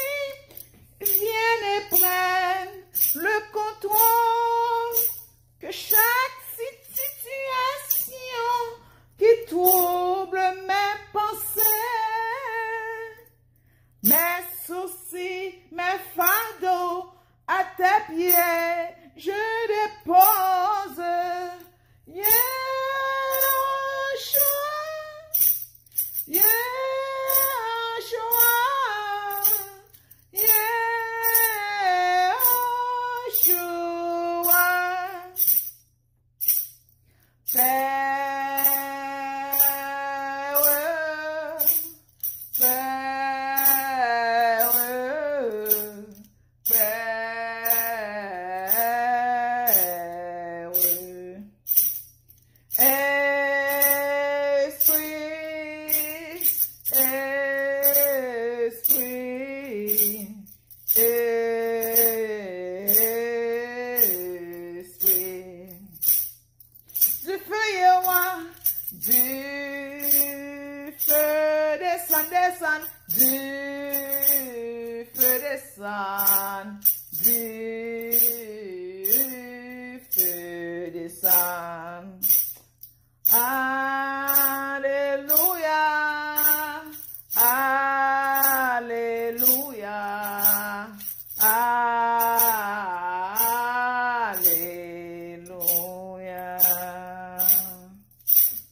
Speaker 1: descend, descend, du feu descend, du feu descend. Alléluia, Alléluia, Alléluia.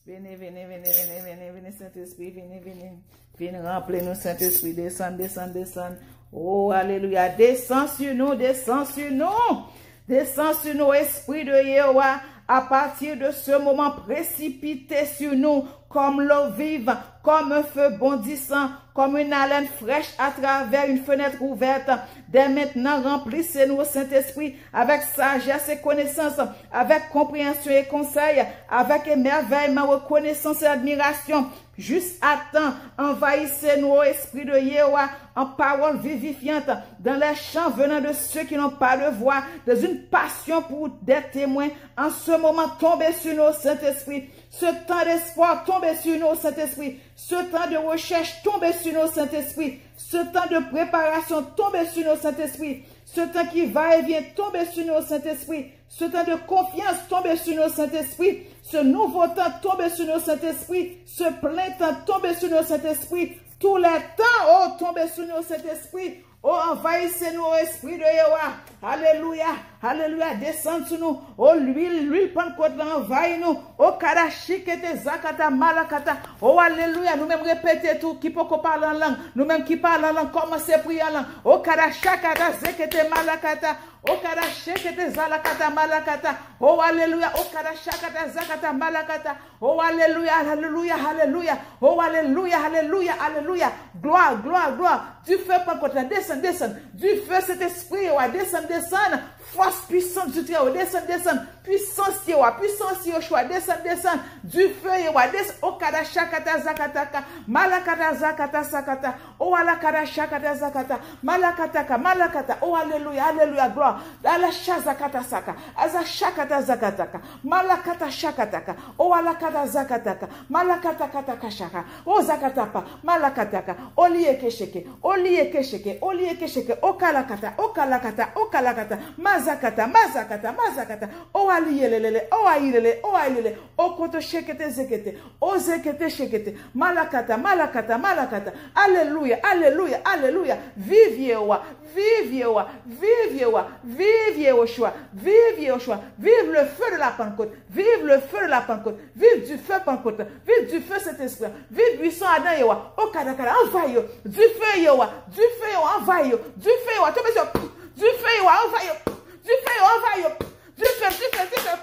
Speaker 1: Venez, venez, venez, venez, venez, venez, Saint-Esprit, venez, venez. Venez remplir nous, Saint-Esprit, descend, descend, descend. Oh, Alléluia, descend sur nous, descend sur nous. Descend sur nous, Esprit de Yahweh. À partir de ce moment, précipitez sur nous comme l'eau vive, comme un feu bondissant, comme une haleine fraîche à travers une fenêtre ouverte. Dès maintenant, remplissez-nous, Saint-Esprit, avec sagesse et connaissance, avec compréhension et conseil, avec émerveillement, reconnaissance et admiration. Juste à temps, envahissez-nous, Esprit de Yahweh, en paroles vivifiantes, dans les chants venant de ceux qui n'ont pas de voix, dans une passion pour des témoins. En ce moment, tombez sur nous, Saint-Esprit. Ce temps d'espoir, tombez sur nous, Saint-Esprit. Ce temps de recherche, tombez sur nous, Saint-Esprit. Ce temps de préparation, tombez sur nous, Saint-Esprit. Ce temps qui va et vient, tombez sur nous, Saint-Esprit. Ce temps de confiance, tombez sur nous, Saint-Esprit. Ce nouveau temps, tombez sur nous, Saint-Esprit. Ce plein temps, tombez sur nous, Saint-Esprit. Tous les temps, oh, tombez sur nous, Saint-Esprit. Oh, envahissez-nous, oh, Esprit de Yahweh. Alléluia, alléluia, descend sur nous. Oh, l'huile Pentecôte, envahis-nous. Oh, karachikete, zakata, malakata. Oh, alléluia, nous-mêmes répétez tout, qui peut parler en langue. Nous-mêmes qui parlent en langue, commencez à prier en langue. Oh, karachakata, zekete, malakata. Oh, karachikete, zalakata, malakata. Oh, alléluia, oh, karachakata, zakata, malakata. Oh, alléluia, alléluia, alléluia. Oh, alléluia, alléluia, alléluia. Gloire, gloire, gloire. Du feu Pentecôte, descend, descend. Du feu, cet esprit, descend, descend. Force puissante du Très-Haut, descend, descend. Puissance, puissance, Yoshua, descend, descend. Du feu, descend. Oh, karachakata, zakataka. Malakata, zakata, zakata. Oh, alakarachakata, zakata. Malakataka, malakata. Oh, alléluia, alléluia, gloire. Alasha, zakata, saka. Azashakata, zakataka. Malakata, shakataka. Oh, alakata, zakataka. Malakata, shaka. Oh, zakatapa. Malakataka. Olie kesheke. Olie kesheke. Olie kesheke. Okalakata. Okalakata. Okalakata. Mazakata. Mazakata. Mazakata. O aliyelele. O ailele. O ailele. O koto shekete zekete. O zekete shekete. Malakata. Malakata. Malakata. Alléluia. Alléluia. Alléluia. Vive Yehowa. Vive Yehowa. Vive Yehowa. Vive Yehoshua. Vive Yehoshua. Vive le feu de la Pentecôte. Vive le feu de la Pentecôte. Vive du feu Pentecôte. Vive du feu cet esprit. Vive buisson Adam Yehowa. O kadakara. Envahis. Du feu Yehowa. Du feu Yehowa. Envahis. Du feu Yehowa. Du feu Yehowa. Envahis. Du feu Yehowa. Envahis. Du feu. Du feu. Du feu.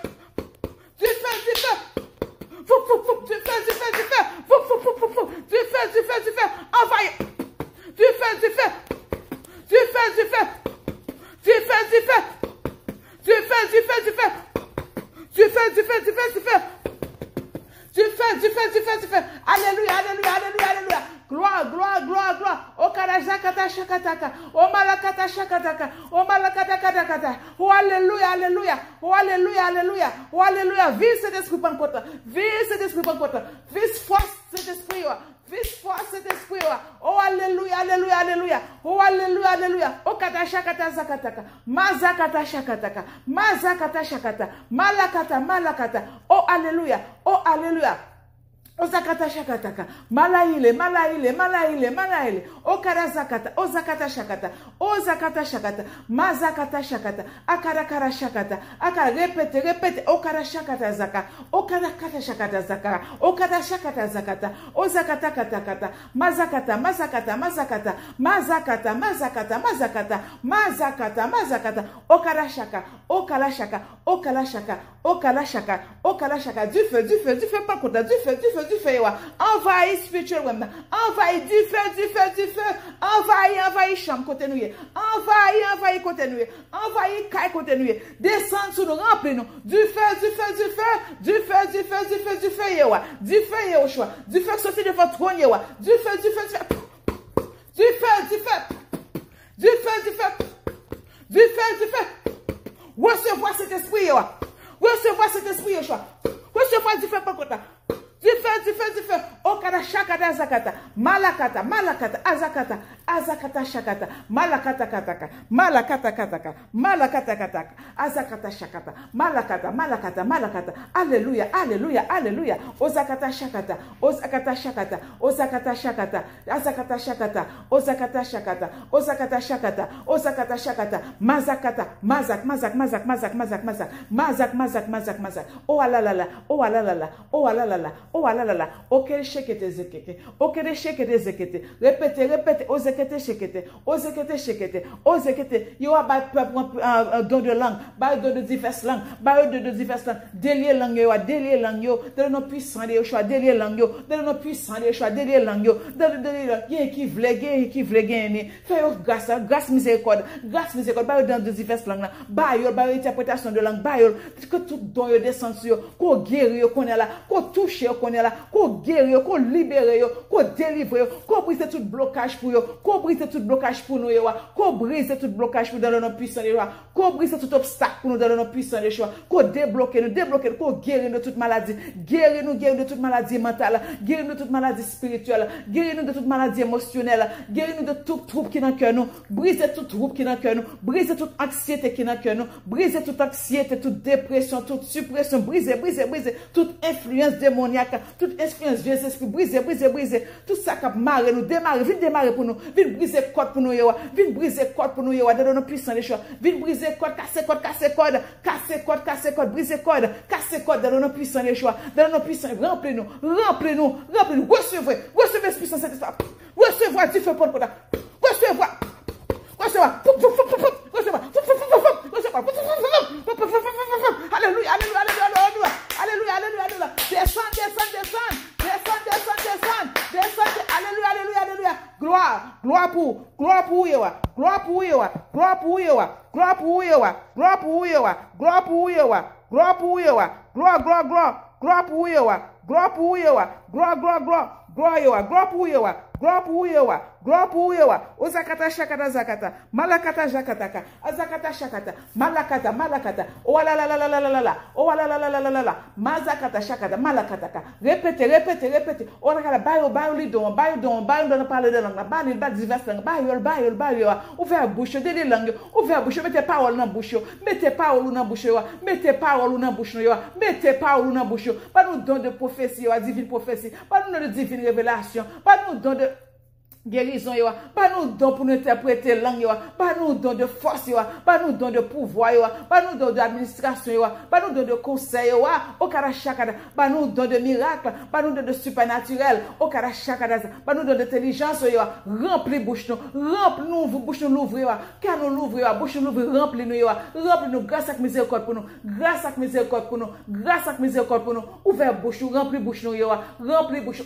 Speaker 1: Du feu. Du feu. Du feu. Du feu. Du feu. Du feu. Du feu. Du feu. Du feu. Envahis. Du feu. Du feu. Du feu. Du feu. Du feu. Du feu. Du feu. Du feu. Du feu. Du feu. Du feu. Du feu. Du feu. Du feu, du feu, du feu, du feu. Alléluia, alléluia, alléluia, alléluia. Gloire, gloire, gloire, gloire. O karajaka shakataka. O malakata shakataka. O malakata katakata. Oh alléluia, alléluia. Oh alléluia, alléluia. Oh alléluia. Vive cet esprit Pentecôte. Vive cet esprit Pentecôte. Vive force cet esprit. Vive force cet esprit. Oh alléluia, alléluia, alléluia. Oh alléluia, alléluia. O katashakata zakataka. Mazakata shakataka. Mazakata shakata. Malakata, malakata. Oh alléluia. Oh alléluia. Ozakata shakataka. Malaile, malaile, malaile, malaile. Okarazakata. Ozakata shakata. Ozakata shakata. Mazakata shakata. Akarakara shakata. Akara répète, répète. Okara shakata zaka. Okarakata shakata zaka. Okara shakata zakata. Ozakata katakata. Mazakata, mazakata, mazakata. Mazakata, mazakata, mazakata. Mazakata, mazakata. Okara shaka. Okala shaka. Okala shaka. Okala shaka. Okala shaka. Du feu, du feu, du feu, pas contre. Du feu, du feu. Du feu, envahis spirituellement, envahis du feu, du feu, du feu, envahis chambre côté nous, envahis côté nous, envahis caille côté nous, descends sur nous, remplis nous, du feu, du feu, du feu, du feu, du feu, du feu, du feu, Yehowa, du feu, Yehoshua, du feu sorti de votre trône, Yehowa, du feu, du feu, du feu, du feu, du feu, du feu, du feu, du feu, du feu, recevoir cet esprit, Yehowa, recevoir cet esprit, Yehoshua, recevoir du feu, pas contre. Du feu, du feu, du feu. okada shakata zakata, malakata, malakata, azakata, azakata shakata, malakata kataka, malakata kataka, malakata kataka, azakata shakata, malakata, malakata, malakata, alléluia, alléluia, alléluia, ozakata shakata, ozakata shakata, ozakata shakata, azakata shakata, ozakata shakata, ozakata shakata, ozakata shakata, mazakata, mazak, mazak, mazak, mazak, mazak, mazak, mazak, mazak, mazak, mazak, oh alalala, oh alalala, oh alalala, oh alalala, okere shekete zekete, okere shekete zekete, répétez, répétez, ozekete shekete, ozekete shekete, ozekete, yo a ba don de langue, ba don de diverses langues, ba de diverses langues, délier langue yo, délier langue yo, de nos puissants de choix, délier langue yo, de nos puissants de choix, délier langue yo, de qui vle gagner, fais grâce, grâce miséricorde, ba dans de diverses langues là, ba yo, ba interprétation de langue, ba yo, que tout don yo descend sur yo, qu'on guérit yo, qu'on est là, qu'on touche yo, qu'on est là, qu'on guérit yo, qu'on libère yo, qu'on délivre yo, qu'on brise tout blocage pour yo, qu'on brise tout blocage pour nous yo, qu'on brise tout blocage pour dans nos puissants de choix, qu'on brise tout obstacle pour nous dans nos puissants de choix, qu'on débloque nous, qu'on guérit de toute maladie, guérir nous de toute maladie mentale, guérir nous de toute maladie spirituelle, guérir nous de toute maladie émotionnelle, guérir nous de tout trouble qui est dans le cœur nous, briser tout trouble qui est dans le cœur nous, briser toute anxiété qui est dans le cœur nous, briser toute anxiété, toute dépression, toute suppression, briser, toute influence démoniaque, toute influence vieux esprit, briser, tout ça qui a marre nous, démarrer pour nous, viens briser code pour nous, viens briser code pour nous, dans nos puissants les choix, viens briser code, casser code, briser code, casser code dans nos puissants les choix, dans nos puissants, remplis-nous, recevez ce puissant Saint-Esprit, recevez du feu pour nous, recevez. Alléluia, alléluia, alléluia, alléluia, alléluia, descend, alléluia, gloire pour Yewa, gloire pour Yewa, gloire pour Yewa, gloire pour Yewa, gloire pour Yewa, gloire pour Yewa, gloire pour Yewa, gloire pour Yewa, gloire pour Yewa, gloire pour Yewa, gloire pour Yewa, gloire pour Yewa, ozakata shakata zakata, malakata jakataka, azakata shakata, malakata, oh la la la la la la la, oh la la la la la la, mazakata shakata, malakataka, répétez, oh la la bayo lidon, bayo parler de langue, bayo diverses langues, bayo, ouvrez la bouche, des langues, ouvrez la bouche, mettez parole dans la bouche, mettez parole dans la bouche, pas nous don de prophétie, divine prophétie, pas nous de divine révélation, pas nous don de guérison, pas nous don pour nous interpréter langue, pas nous don de force, pas nous don de pouvoir, pas nous don d'administration, pas nous don de conseil, au karachakada, pas nous don de miracle, pas nous don de supernaturel, au karachakada, pas nous don d'intelligence, remplis bouche nous, remplis-nous, bouche nous l'ouvrir, car nous l'ouvrir, bouche nous l'ouvrir, remplis-nous, grâce à miséricorde pour nous, grâce à miséricorde pour nous, ouvert bouche nous, remplis bouche nous,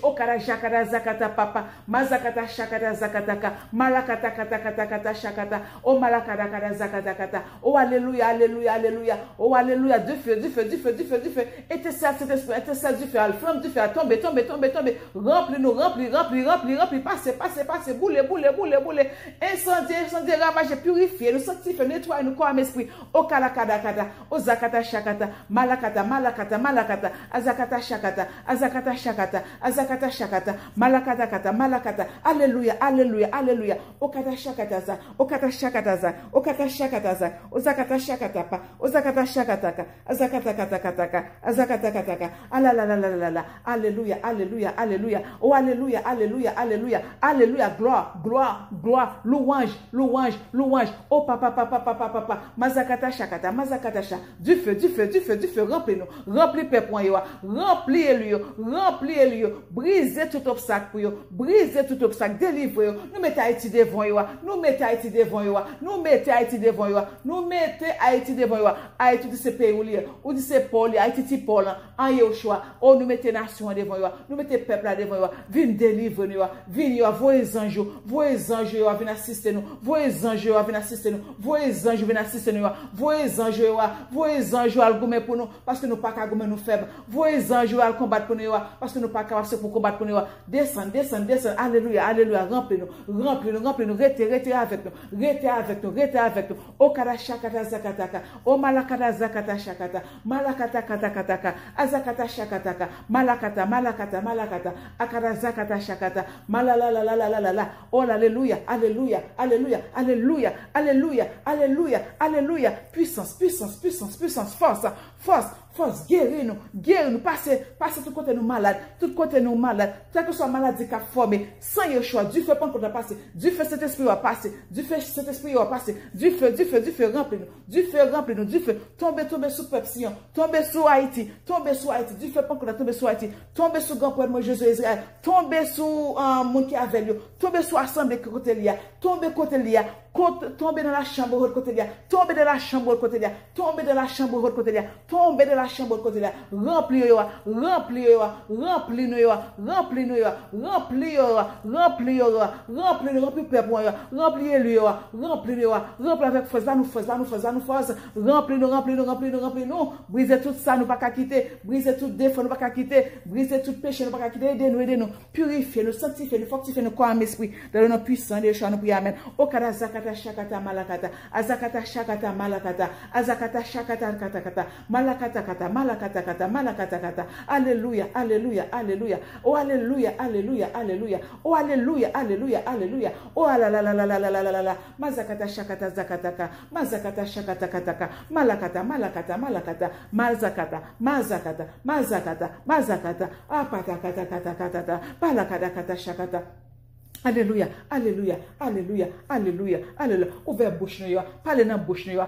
Speaker 1: au karachakada, zakata papa, mazakata shakata zakataka, malakata kata shakata, oh malakata kata zakataka, oh alléluia, oh alléluia, du feu, étincelle Saint-Esprit, étincelle du feu, flamme du feu, tombe, remplis-nous, passez, boule, incendie, ravage, purifié, nous sanctifier, nettoyer nous corps et esprit, oh kalakada kata, oh zakata shakata, malakata, azakata shakata, malakata, alléluia, okata shakataza, ozakata shakatapa, ozakata shakataka, azakata, alléluia, oh alléluia, gloire, louange, oh papa, mazakata shakata, du feu, remplis peuple, remplis Elio, brisez tout obstacle pour yo, brisez tout obstacle, délivrez, nous mettez Haïti devant yo, Haïti de ce pays ou de ce pôle, Haïti ti pôle, en Yoshua, oh nous mettez nation devant yo, nous mettez peuple devant yo, viens délivrer nous, viens vos anges, viens assister nous, vos anges viens assister nous, vos anges al gommer pour nous, parce que nous pas qu'à gommer nous faibles, vos anges al combattre pour nous, parce que nous pas capables pour combattre pour nous, descend, alléluia, alléluia, remplis-nous, restez avec nous, o kada shakata zakataka, o malakata zakata shakata, malakata katakataka, azakata shakataka, malakata, akada zakata shakata, malala, oh alléluia, puissance, force, guéris-nous, passez tout côté nous malades, quelle que soit maladie qui a formé, sans Yeshua, du feu pendant qu'on a passé, du feu cet esprit va passer, du feu, remplis-nous, du feu, tombez sous peuple Sion, tombez sous Haïti, du feu pendant qu'on a tombé sous Haïti, tombez sous grand prêtre Jésus Israël, tombez sous monde qui avait lieu, tombez sous assemblée côté lié, tombez côté lié, tombez dans la chambre côté lié, tombez dans la chambre côté lié, remplis-nous, remplis peuple, remplis avec force, remplis-nous, brisez tout ça, nous pas qu'à quitter, brisez tout défaut, nous pas qu'à quitter, brisez tout péché, nous pas qu'à quitter, aidez-nous, purifiez-nous, sanctifiez-nous, fortifiez-nous, corps, esprit, dans le nom puissant de Yeshua, nous prions, amen. O kada zakata shakata malakata, azakata shakata malakata, azakata shakata katakata, malakata kata, alléluia, oh alléluia, oh alléluia, oh la, mazakata shakata zakataka, mazakata shakata kataka, malakata, mazakata, apata palakata shakata. Alléluia. Ouvert bouche nous, parlez dans bouche nous,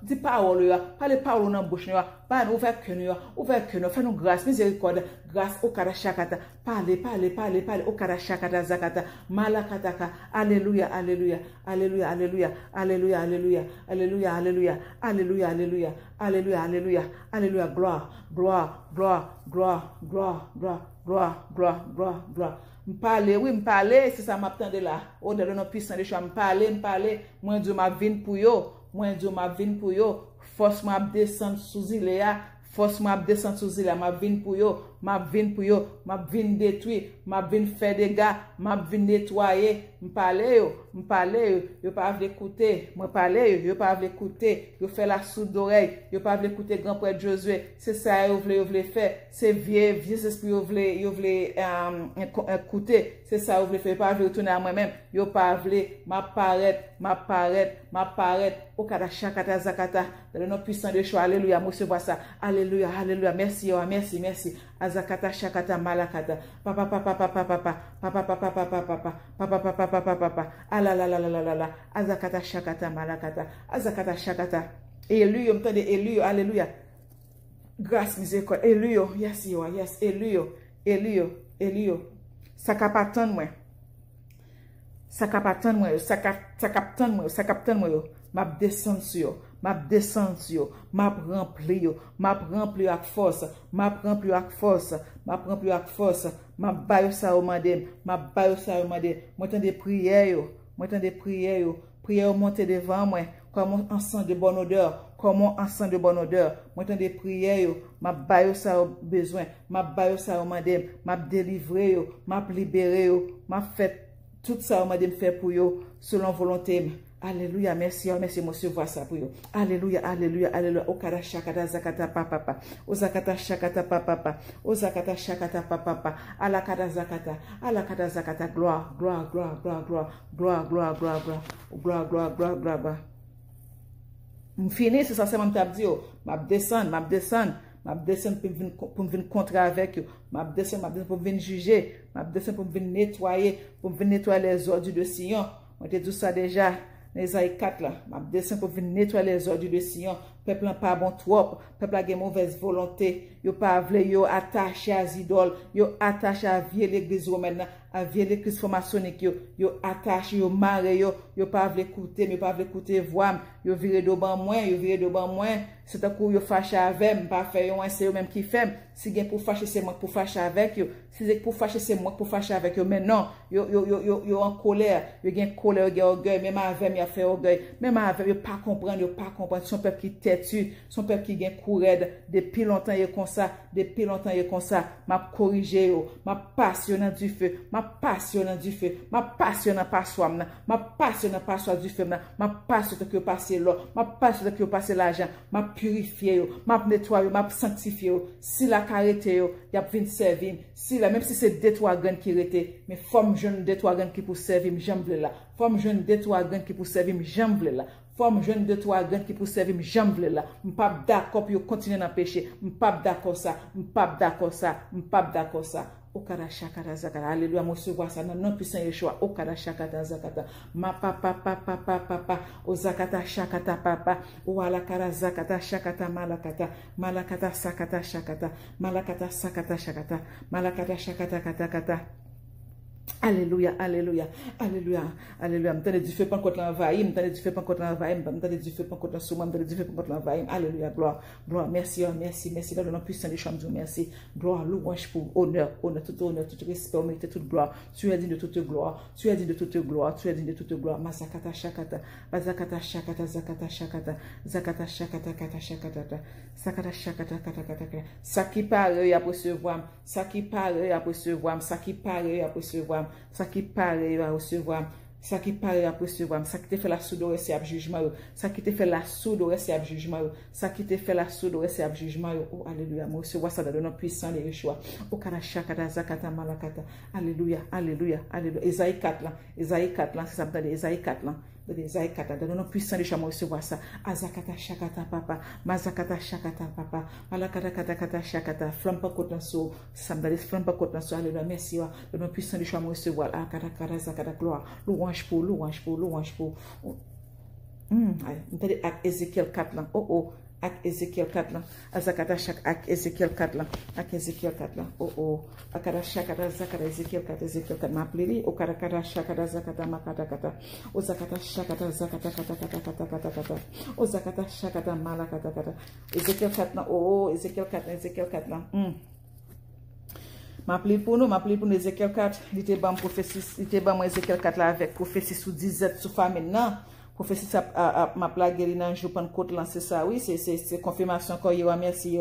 Speaker 1: dis parole, parlez dans bouche nous, parlez ouvert que nous, fais-nous grâce, miséricorde, grâce au kada shakata, parlez, au kada shakata zakata, malakataka, alléluia, gloire. M'parler, c'est ça m'attendait là. Au delà de nos puissants de choix, m'parler, moi Dieu m'a vinn pour yo, force m'a descendre sous île, m'a vinn pour yo, m'a vinn détruire, m'a vinn faire des dégâts, m'a vinn nettoyer, m'parler yo pas l'écouter, moi parler yo pas l'écouter, yo fait la sourde d'oreille, yo pas l'écouter grand prêtre Josué, c'est ça yo voulez faire, c'est vieux esprit yo voulez écouter, c'est ça yo voulez faire, pas retourner à moi-même, yo pas voulez m'apparaître au kada shakata zakata, dans le nom puissant de Yeshua, alléluia, monsieur voit ça, alléluia, merci, azakata shakata malakata, papa, azakata shakata malakata, azakata shakata, élu, m'tendez, élu, alléluia, grâce, miséricorde, élu, yes, élu, ça capatan moi, m'a descend sur yo, m'a rempli avec force, m'a bayo ça au mandem, moi tant de prières monter devant moi, comme ensemble de bonne odeur, moi tant de prières m'a bayo ça au besoin, m'a bayo ça au mandem, m'a délivré yo, m'a libéré yo, m'a fait tout ça, on m'a dit faire pour vous, selon volonté. Alléluia, merci, monsieur, voir ça pour vous. Alléluia. O kada shakata zakata papa. O zakata shakata papa. O zakata shakata papa. Alakada zakata. Gloire. M'fini, c'est ça, c'est mon tabdi. M'a descend pour venir contre avec eux. M'a descend pour venir juger. M'a descend pour venir nettoyer les ordures de Sion. On te dit ça déjà. Esaïe 4 là, m'a descend pour venir nettoyer les ordures de Sion. Peuple n'a pas bon trop, peuple a une mauvaise volonté. Yo pas vle yo attaché à idoles, yo attaché à vieille l'église romaine, à vieille l'église franc-maçonnique yo attaché yo maré yo pas vle écouter voix, yo viré de ban moins, c'est un coup yo fâché avec, pas faire un c'est eux même qui fait. Si gen pour fâcher c'est moi pour fâcher avec yo, si c'est pour fâcher c'est moi pour fâcher avec yo, mais non, yo en colère, yo gen colère, yo orgueil, même avec yo fait orgueil, même avec yo pas comprendre, son peuple qui tête têtu, son peuple qui gagne courade, depuis longtemps il est comme ça, depuis longtemps il est comme ça, m'a corrigé, m'a passionné du feu, m'a passionné du feu, m'a passionné par soi, m'a passionné par soi du feu, m'a passionné que passer l'eau, m'a passionné que passer l'argent, m'a purifié, m'a nettoyé, m'a sanctifié, si la carité, y a venu servir, si la, même si c'est deux trois graines qui étaient, mais forme jeune deux trois graines qui pour servir, j'aime là, forme jeune deux trois graines qui pour servir, j'aime là. Forme jeune de toi graines qui pour servir j'aime là m'pap d'accord pour continuer dans péché m'pap d'accord ça m'pap d'accord ça m'pap d'accord ça o kada shakata zakata alléluia mo se voit ça dans nom puissant Yeshua o kada shakata zakata ma papa papa papa o zakata shakata papa o ala kada zakata shakata malakata malakata sakata shakata malakata sakata shakata malakata shakata kata kata. Alléluia, alléluia, alléluia, alléluia. M'entendez du feu pas contre l'envahir, m'entendez du feu pas contre l'envahir, m'entendez du feu pas contre le souma, m'entendez du feu pas contre l'envahir. Alléluia, gloire, gloire. Merci, merci, merci. Dans le nom puissant des chambres, merci. Gloire, louange pour honneur, tout respect, mérite toute gloire. Tu es digne de toute gloire, tu es digne de toute gloire, tu es digne de toute gloire. Mazakata shakata, mazakata shakata, zakata shakata, zakata shakata, kata shakata, sakata shakata, kata kata kata. Ça qui paraît à recevoir, ça qui paraît à recevoir, ça qui paraît à recevoir. Ça qui paraît à recevoir, ça qui paraît à recevoir, ça qui te fait la soudure c'est à jugement, ça qui te fait la soudure c'est à jugement, ça qui te fait la soudure c'est à jugement. Oh alléluia, moi recevoir ça dans le nom puissant de Yeshua. Oh kana shakata zakata malakata. Alléluia, alléluia, alléluia. Ésaïe 4 là, Ésaïe 4 là, c'est ça dans Ésaïe 4 là. Ésaïe 4 dans le nom puissant de Yeshua, moi recevoir ça. Azakata shakata papa, mazakata shakata papa, malakata kata kata shakata, flamme pas contre so, ça me donne flamme pas contre so. Alléluia, merci dans le nom puissant de Yeshua, moi recevoir. Ah kata kata zakata gloire, louange pour, louange pour, louange pour. Allez, avec Ézéchiel 4 là. Oh oh. Ak Ézéchiel 4 là, Azakata shak ak Ézéchiel 4 là, ak Ézéchiel 4 là, oh oh, akada shakata zakata Ézéchiel 4, Ézéchiel 4 m'a appelé, o karakada shakata zakata makata kata, o zakata shakata zakata kata kata kata kata kata, o zakata shakata malakata kata, Ézéchiel 4 là, oh Ézéchiel 4, Ézéchiel 4 là, m'appelé pour nous Ézéchiel 4, il était bon prophétie, il était bon Ézéchiel 4 là avec prophétie sous 10 sous famine non. Prophétie ça m'a plagué dans jour Pentecôte lancer ça oui c'est confirmation encore yo merci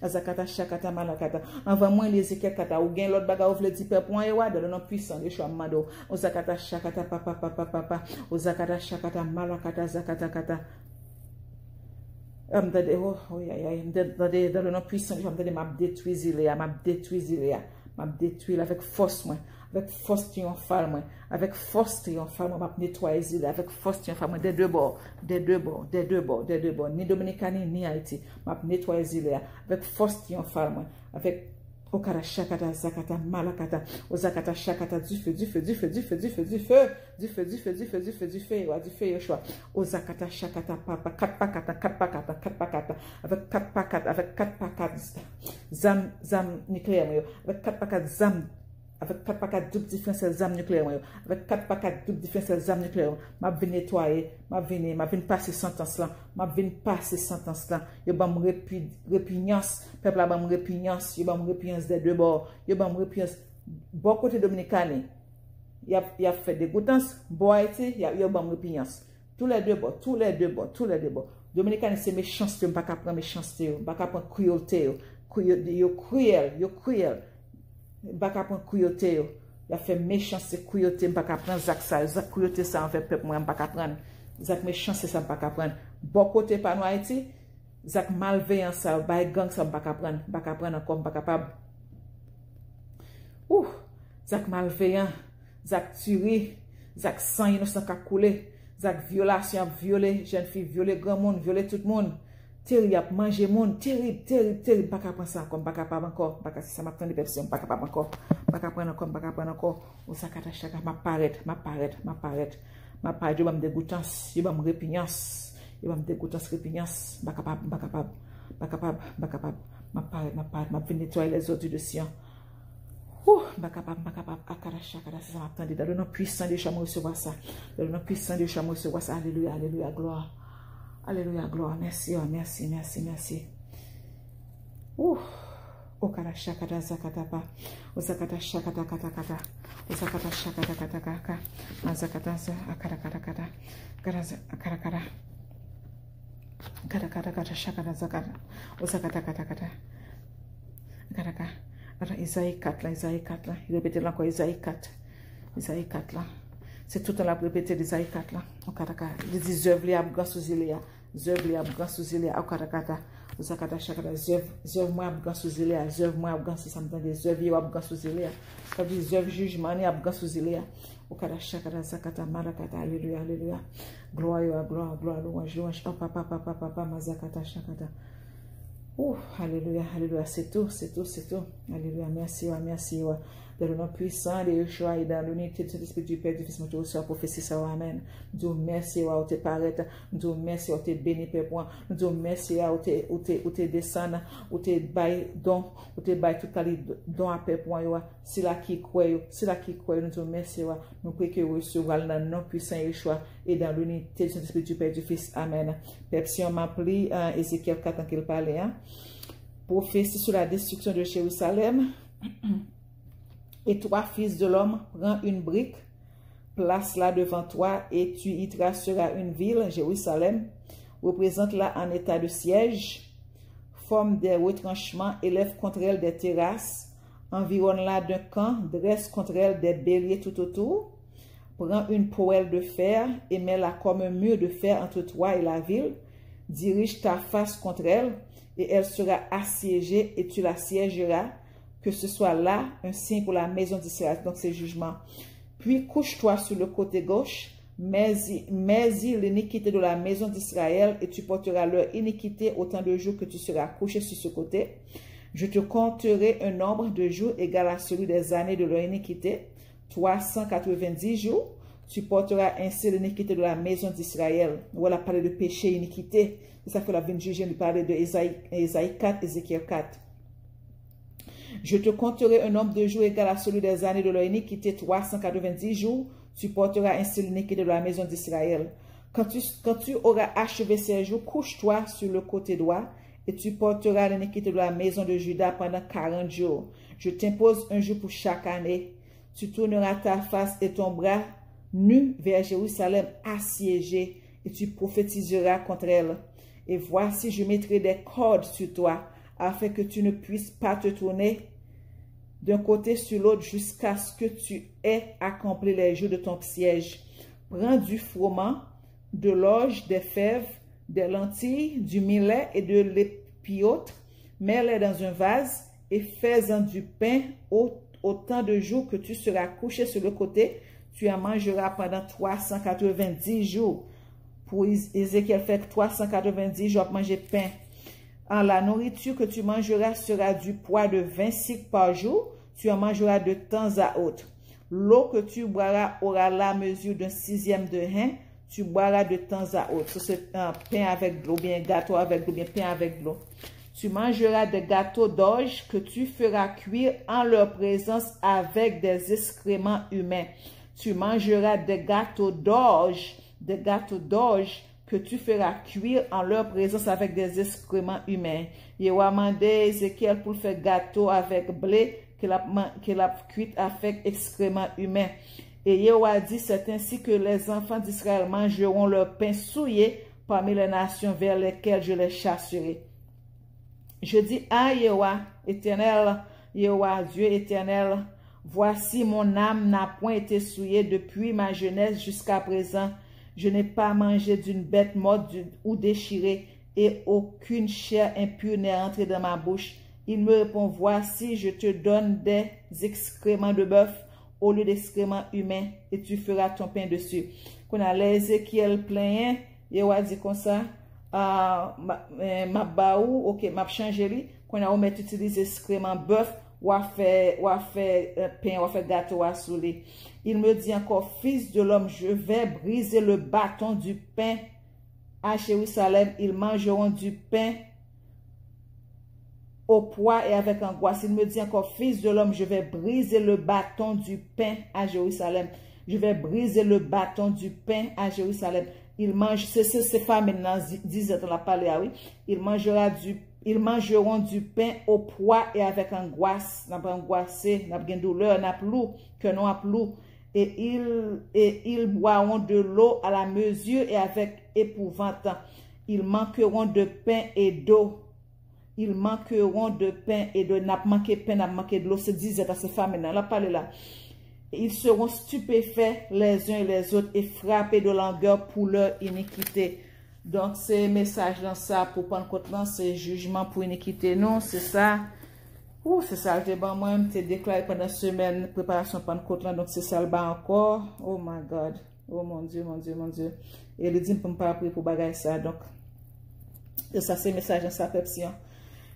Speaker 1: azakata shakata malakata avant moi les Ézéchiel 4 ou gain l'autre bagarre veut dire point yo dans le nom puissant de Yeshua mando azakata shakata papa azakata shakata malakata zakata kata dans le nom puissant de Yeshua m'a détruire m'a détruire avec force moi avec force triomphale moi avec force triomphale moi m'a nettoyer avec force triomphale moi des deux bords ni Dominicani ni Haïti m'a nettoyer avec force triomphale moi avec okara shakata zakata malakata ozakata shakata du feu Yeshua ozakata shakata papa 4 pakata avec 4 pakata zam nucléaire avec 4 pakata zam avec 4 paquets double différentiel zam nucléaire avec 4 paquets double différentiel zam nucléaire m'a vinn nettoyer m'a vinn passer sentence là m'a vinn passer sentence là yo ba me répugnance peuple là ba me répugnance yo ba me répugnance des deux bords yo ba me répugnance bon côté dominicain il a fait des goutans bon Haïti yo ba me répugnance tous les deux bords dominicain c'est méchanceté pas qu'à prendre méchanceté pas qu'à prendre cruauté yo cruel baka prendre cruauté il a fait méchanceté cruauté pas qu'à prendre zak cruauté ça envers peuple moi pas qu'à prendre zak méchanceté ça pas qu'à prendre bon côté pas nous Haïti zak malveillance ça bay gang ça pas qu'à prendre encore pas capable zak malveillant zak tuerie zak sang innocent qu'a coulé zak violation violer jeune fille violer grand monde violer tout le monde terrible a manger monde terrible pas capable ça comme pas capable encore pas ça m'a prendre des personnes pas capable encore pas capable encore ou ça kata chaka m'a paraître je va me dégoûtance je va me répugnance pas capable m'a paraître m'a venir nettoyer les eaux du Sion pas capable akara chaka ça m'a attendre dans le nom puissant de Yeshua recevoir ça dans le nom puissant de Yeshua recevoir ça alléluia gloire. Alléluia, gloire. Merci. Okara shakata zakata pa. Ozakata shakata kata kata. Ozakata shakata kata kata. Mazakata akara kata kata. Akara kata. Kata kata kata shakata zakata. Osakata kata kata. Kata kata. Attends, Isaïe 4 là, Isaïe 4 là. Répétez là encore, Isaïe 4. Isaïe 4 là. C'est tout le temps là pour répéter Isaïe 4 là. Il dit zèvre li ap grand sous Iléa. Zèvre li ap grand sous Iléa. Kata. Osakata shakata. Zèvre moi ap grand sous Iléa. Zèvre moi ap grand sous Samtande. Zèvre yo ap grand sous Iléa. Ça dit zèvre jugement ni ap grand sous Iléa. Okada shakata zakata marakata. Alléluia, alléluia. Gloire, gloire, gloire, louange, louange. Papa, mazakata shakata. Alléluia, alléluia, c'est tout. Alléluia, merci. Dans le nom puissant de Yeshua et dans l'unité de l'Esprit du Père, du Fils, nous te reçois, prophétie, ça, amen. Nous disons merci, où te paraître. Nous disons merci, où te béni, Père, point. Nous disons merci, où te descendre, où te bail don, où te bail tout le don à Père, point. C'est là qui croit, nous disons merci, nous prions que vous recevrez dans le nom puissant de Yeshua et dans l'unité de l'Esprit du Père, du Fils, amen. Père, si on m'appelle, Ézéchiel 4 ans qu'il parlait, prophétie sur la destruction de Jérusalem. Et toi, fils de l'homme, prends une brique, place-la devant toi et tu y traceras une ville, Jérusalem, représente-la en état de siège, forme des retranchements, élève contre elle des terrasses, environne-la d'un camp, dresse contre elle des béliers tout autour, prends une poêle de fer et mets-la comme un mur de fer entre toi et la ville, dirige ta face contre elle et elle sera assiégée et tu la siégeras, que ce soit là un signe pour la maison d'Israël, donc c'est jugement. Puis couche-toi sur le côté gauche, mets-y l'iniquité de la maison d'Israël et tu porteras leur iniquité autant de jours que tu seras couché sur ce côté. Je te compterai un nombre de jours égal à celui des années de leur iniquité, 390 jours. Tu porteras ainsi l'iniquité de la maison d'Israël. Voilà, parler de péché, iniquité. C'est ça que la vie juge, nous parler de Ésaïe 4, Ézéchiel 4. Je te compterai un nombre de jours égal à celui des années de leur iniquité, 390 jours. Tu porteras ainsi l'iniquité de la maison d'Israël. Quand tu auras achevé ces jours, couche-toi sur le côté droit et tu porteras l'iniquité de la maison de Juda pendant 40 jours. Je t'impose un jour pour chaque année. Tu tourneras ta face et ton bras nu vers Jérusalem assiégé et tu prophétiseras contre elle. Et voici, je mettrai des cordes sur toi, afin que tu ne puisses pas te tourner d'un côté sur l'autre jusqu'à ce que tu aies accompli les jours de ton siège. Prends du froment, de l'orge, des fèves, des lentilles, du millet et de l'épiotre, mets-les dans un vase et fais-en du pain autant de jours que tu seras couché sur le côté. Tu en mangeras pendant 390 jours. Pour Ézéchiel fait 390 jours, manger pain. En la nourriture que tu mangeras sera du poids de 20 cycles par jour. Tu en mangeras de temps à autre. L'eau que tu boiras aura la mesure d'un 6e de hin. Tu boiras de temps à autre. C'est un pain avec de l'eau, bien gâteau avec de l'eau, bien pain avec de l'eau. Tu mangeras des gâteaux d'orge que tu feras cuire en leur présence avec des excréments humains. Tu mangeras des gâteaux d'orge que tu feras cuire en leur présence avec des excréments humains. Il a demandé à Ézéchiel pour faire gâteau avec blé qu'il a cuit avec excréments humains. Et il a dit, c'est ainsi que les enfants d'Israël mangeront leur pain souillé parmi les nations vers lesquelles je les chasserai. Je dis à Yahweh éternel, Yahweh Dieu éternel, voici mon âme n'a point été souillée depuis ma jeunesse jusqu'à présent. Je n'ai pas mangé d'une bête morte ou déchirée, et aucune chair impure n'est entrée dans ma bouche. Il me répond, voici, je te donne des excréments de bœuf au lieu d'excréments humains, et tu feras ton pain dessus. Quand on a l'Ézéchiel plein, il a dit comme ça, ma baou, ok, ma changé, qu'on a omis d'utiliser excréments bœuf, ou à faire pain, ou à faire gâteau à souler. Il me dit encore, fils de l'homme, je vais briser le bâton du pain à Jérusalem. Ils mangeront du pain au poids et avec angoisse. Il me dit encore, fils de l'homme, je vais briser le bâton du pain à Jérusalem. Je vais briser le bâton du pain à Jérusalem. Ils mangent, c'est femmes maintenant, disent on l'a parlé, oui. Ils mangeront du pain au poids et avec angoisse. N'a pas angoissé, n'a pas de douleur, n'a plus, que non a plus. Et ils boiront de l'eau à la mesure et avec épouvante. Ils manqueront de pain et d'eau. Ils manqueront de pain et d'eau. N'a pas manqué pain, n'a pas manqué de l'eau. Se disait à ces femmes, là, parlé là. Ils seront stupéfaits les uns et les autres et frappés de langueur pour leur iniquité. Donc, c'est message dans ça pour Pentecôte, c'est jugement pour iniquité. Non, c'est ça. Ouh, c'est ça. Moi, je t'ai déclaré pendant la semaine préparation Pentecôte, donc c'est ça le bas encore. Oh my God. Oh mon Dieu, mon Dieu, mon Dieu. Et il dit pour me pas prier pour bagailler ça. Donc, c'est ça, c'est message dans sa pepsion.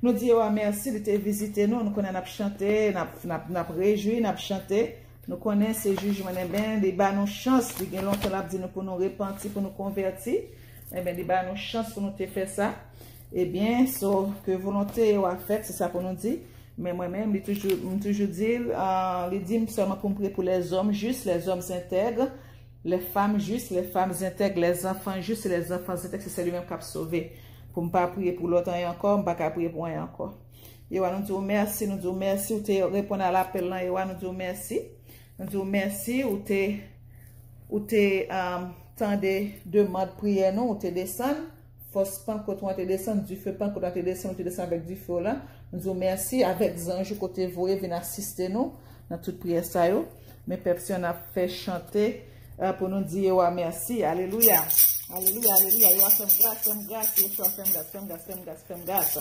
Speaker 1: Nous disons merci de te visiter nous. Nous connaissons, chanté, nous réjoui, nous chanté. Nous connaissons ces jugements, bien, des bas nos chances, qui ont longtemps dit nous pour nous repentir, pour nous convertir. Eh bien, des bas nos chances pour nous te faire ça. Eh bien, que volonté ou fait, c'est ça pour nous dire. Mais moi-même, je toujours dire, les dit seulement pour prier pour les hommes justes, les hommes intègres, les femmes justes, les femmes intègres, les enfants justes et les enfants intègres, c'est lui-même qui a sauvé. Pour ne pas prier pour l'autre et encore, ne pas prier pour un encore. Et nous disons merci, nous disons merci, ou te répondre à l'appel là, et nous disons merci. Nous disons merci, ou te tendez demande prière, non, ou te descend, force Pentecôte, ou te descend du feu, Pentecôte, ou te descend avec du feu là. Nous disons merci, avec les anges, côté voyez, venez assister nous, dans toute prière ça yo. Mais personne a fait chanter, pour nous dire, merci, alléluia. Alléluia, alléluia, yo a femme grâce, yo a femme grâce.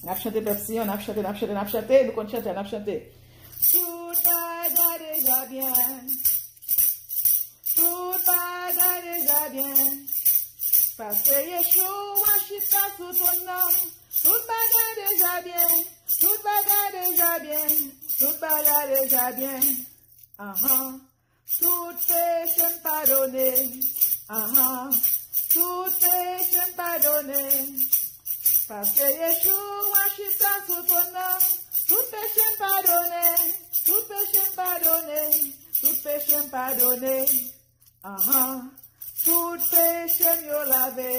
Speaker 1: On a chanté Pepsi, on a chanté, nous comptons chanter, on a chanté. Tout va déjà bien. Tout va déjà bien. Parce que Yeshua chita sous ton nom. Tout va déjà bien. Tout va déjà bien. Tout va déjà bien. Tout péché pardonné. Tout péché pardonné. Parce que Yeshua chita sous ton nom, tout péché pardonné, tout péché pardonné, tout péché pardonné. Tout péché mieux lavé,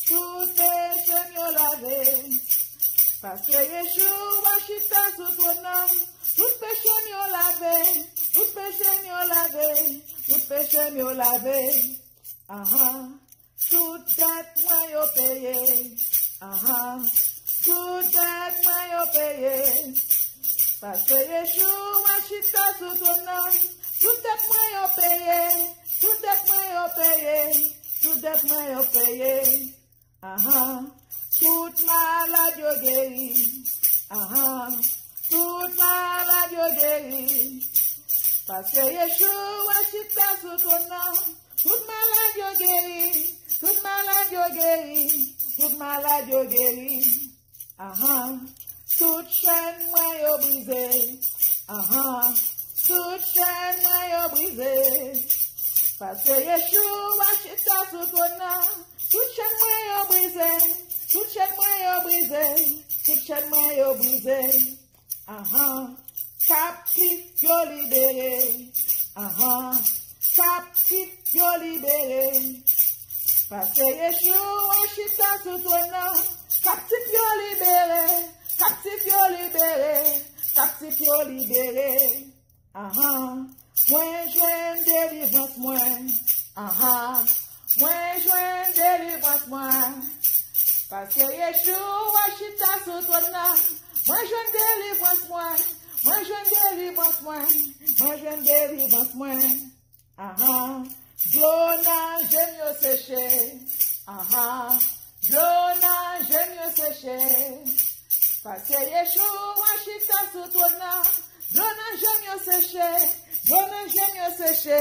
Speaker 1: tout péché mieux lavé. Parce que Yeshua chita sous ton nom, tout péché mieux lavé, tout péché mieux lavé, tout péché mieux lavé. Tout dette moi yo payé, tout dette moi yo payé, parce que Yeshua chita sous ton nom, tout dette moi yo payé, tout dette moi yo payé, tout dette moi yo payé, toute malade yo guéri, toute malade yo guéri, parce que Yeshua chita sous ton nom, toute malade yo guéri. Toute malade yo guéri, toute malade yo guéri. Toute chaîne moi yo brisé. Toute chaîne moi yo brisé. Parce que Yeshua chita sous ton nom. Toute chaîne moi yo brisé. Toute chaîne moi yo brisé. Toute chaîne moi yo brisé. Captif yo libéré. Captif yo libéré. Parce que Yeshua chita sous ton nom, captif yo libéré, captif yo libéré, captif yo libéré. Moi joins délivrance moi, moi joins délivrance moi. Parce que Yeshua chita sous ton nom, moi joins délivrance moi, moi joins délivrance moi, moi joins délivrance moi. Jonah, j'aime yo séché. Jonah, j'aime yo séché. Parce que Yeshua chita sous ton nom. Jonah, j'aime yo séché. Jonah, j'aime yo séché.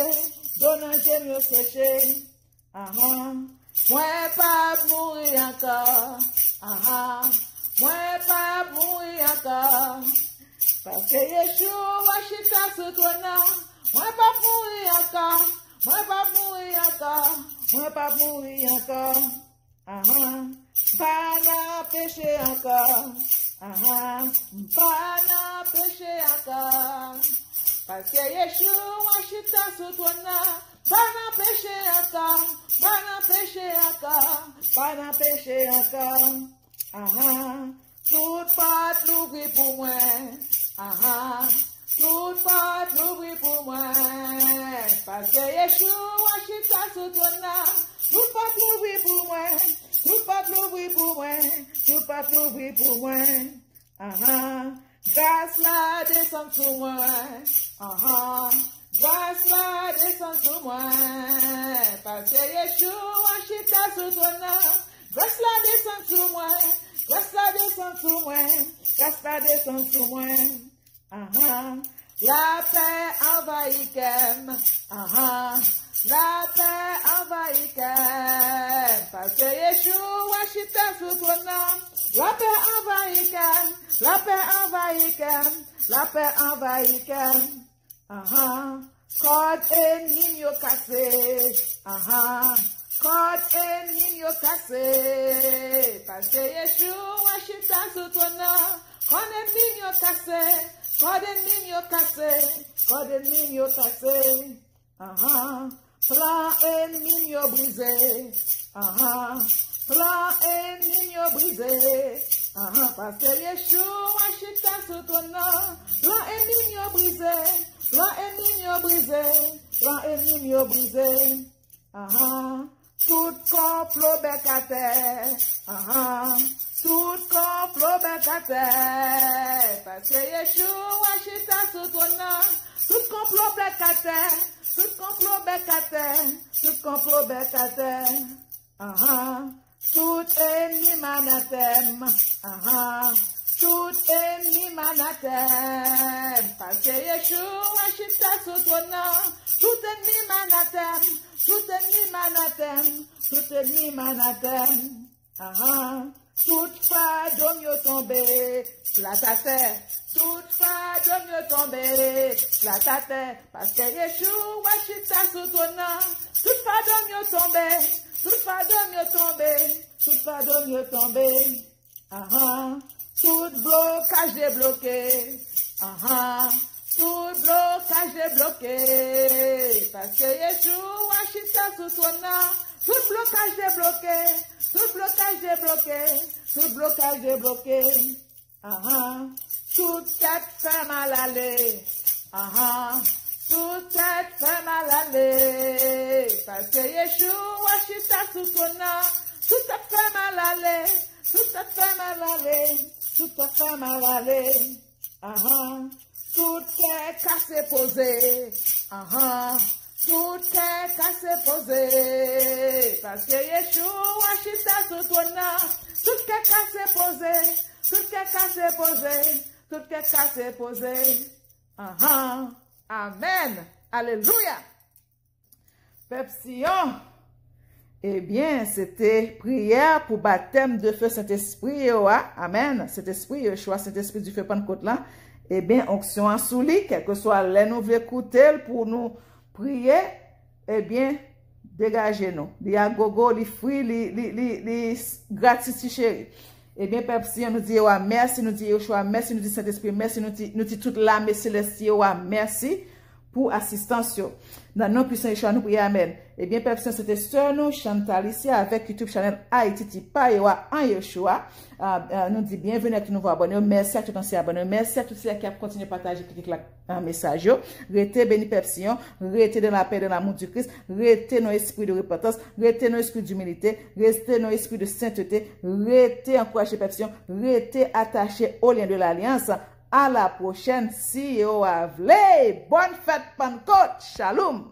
Speaker 1: Jonah, j'aime yo séché. Moi pas mourir encore. Moi pas mourir encore. Parce que Yeshua chita sous ton nom. Moi pas mourir encore. Moi pas mourir encore, moi pas mourir encore, pas na péché encore, pas na péché encore, parce que Yeshua chita sous ton nom, pas na péché encore, pas na péché encore, pas na péché encore, toute part l'oubli pour moi, toute part l'oubli pour moi, parce que Yeshua chita sous ton nom, tout pas l'ouvrir pour moi, tout pas l'ouvrir pour moi, tout pas l'ouvrir pour moi. Grâce la descend sur moi, grâce la descend sur moi, parce que Yeshua chita sous ton nom, grâce la descend sur moi, grâce la descend sur moi, grâce la descend sur moi. La paix envahit Kem, la paix envahit Kem, parce que Yeshua chita sous ton nom, la paix envahit Kem, la paix envahit Kem, la paix envahit Kem. Code ennemi yo cassé, code ennemi yo cassé, parce que Yeshua chita sous ton nom, code ennemi yo cassé, code ennemi yo cassé, code ennemi yo cassé. Plan ennemi yo brisé, plan ennemi yo brisé, parce que Yeshua chita sous ton nom, plan ennemi yo brisé, plan ennemi yo brisé, plan ennemi yo brisé. Tout complot bec à terre, tout complot bec à terre, parce que Yeshua chita sous ton nom, tout complot bec à terre, tout complot bec à terre, tout complot bec à terre. Tout ennemi manatem, tout ennemi manatem, parce que Yeshua chita sous ton nom, tout ennemi manatem, tout ennemi manatem, tout ennemi manatem. Tout fadom yo tombé, plat à terre, tout fadom yo tombé, plat à terre, parce que Yeshua chita sous ton nom, tout fadom yo tombé, tout fadom yo tombé, tout fadom yo tombé. Tout blocage débloqué, tout blocage débloqué, parce que Yeshua chita sous ton nom, tout blocage débloqué, tout blocage débloqué, tout blocage débloqué. Toute tête fait mal aller, toute tête fait mal aller, parce que Yeshua chita sous ton nom, toute tête fait mal aller, toute tête fait mal aller, toute tête fait mal aller. Tout est cassé posé, tout est cassé posé, parce que Yeshua chita sous ton nom, tout est cassé posé, tout est cassé posé, tout est cassé posé. Amen. Alléluia. Peuple Sion. Eh bien, c'était prière pour baptême de feu Saint-Esprit. Amen. Saint-Esprit, Yeshua, Saint-Esprit du feu Pentecôte là. Eh bien, onction en souli, quel que soit les nous voulons écouter pour nous prier, eh bien, dégagez-nous. Li a gogo, li free, li gratis, chéri. Eh bien, Père Sion, nous dit, merci, nous dit, Yeshua, merci, nous dit Saint-Esprit, merci, nous dit toute l'âme céleste, merci pour assistance. Dans nos puissants Yeshua, nous prions, amen. Eh bien, Père Sion, c'était sœur nous, Chantal ici, avec YouTube channel Haïti Tipa, en Yeshua. Nous dit bienvenue à tous nous abonnés. Merci à tous les abonnés. Merci à tous ceux qui ont continué à partager un message. Restez béni Père Sion. Restez dans la paix, dans l'amour du Christ. Restez dans l'esprit de repentance. Restez dans l'esprit d'humilité. Restez dans l'esprit de sainteté. Restez encouragé Père Sion. Restez attaché au lien de l'alliance. À la prochaine, si vous avez bonne fête Pentecôte. Shalom.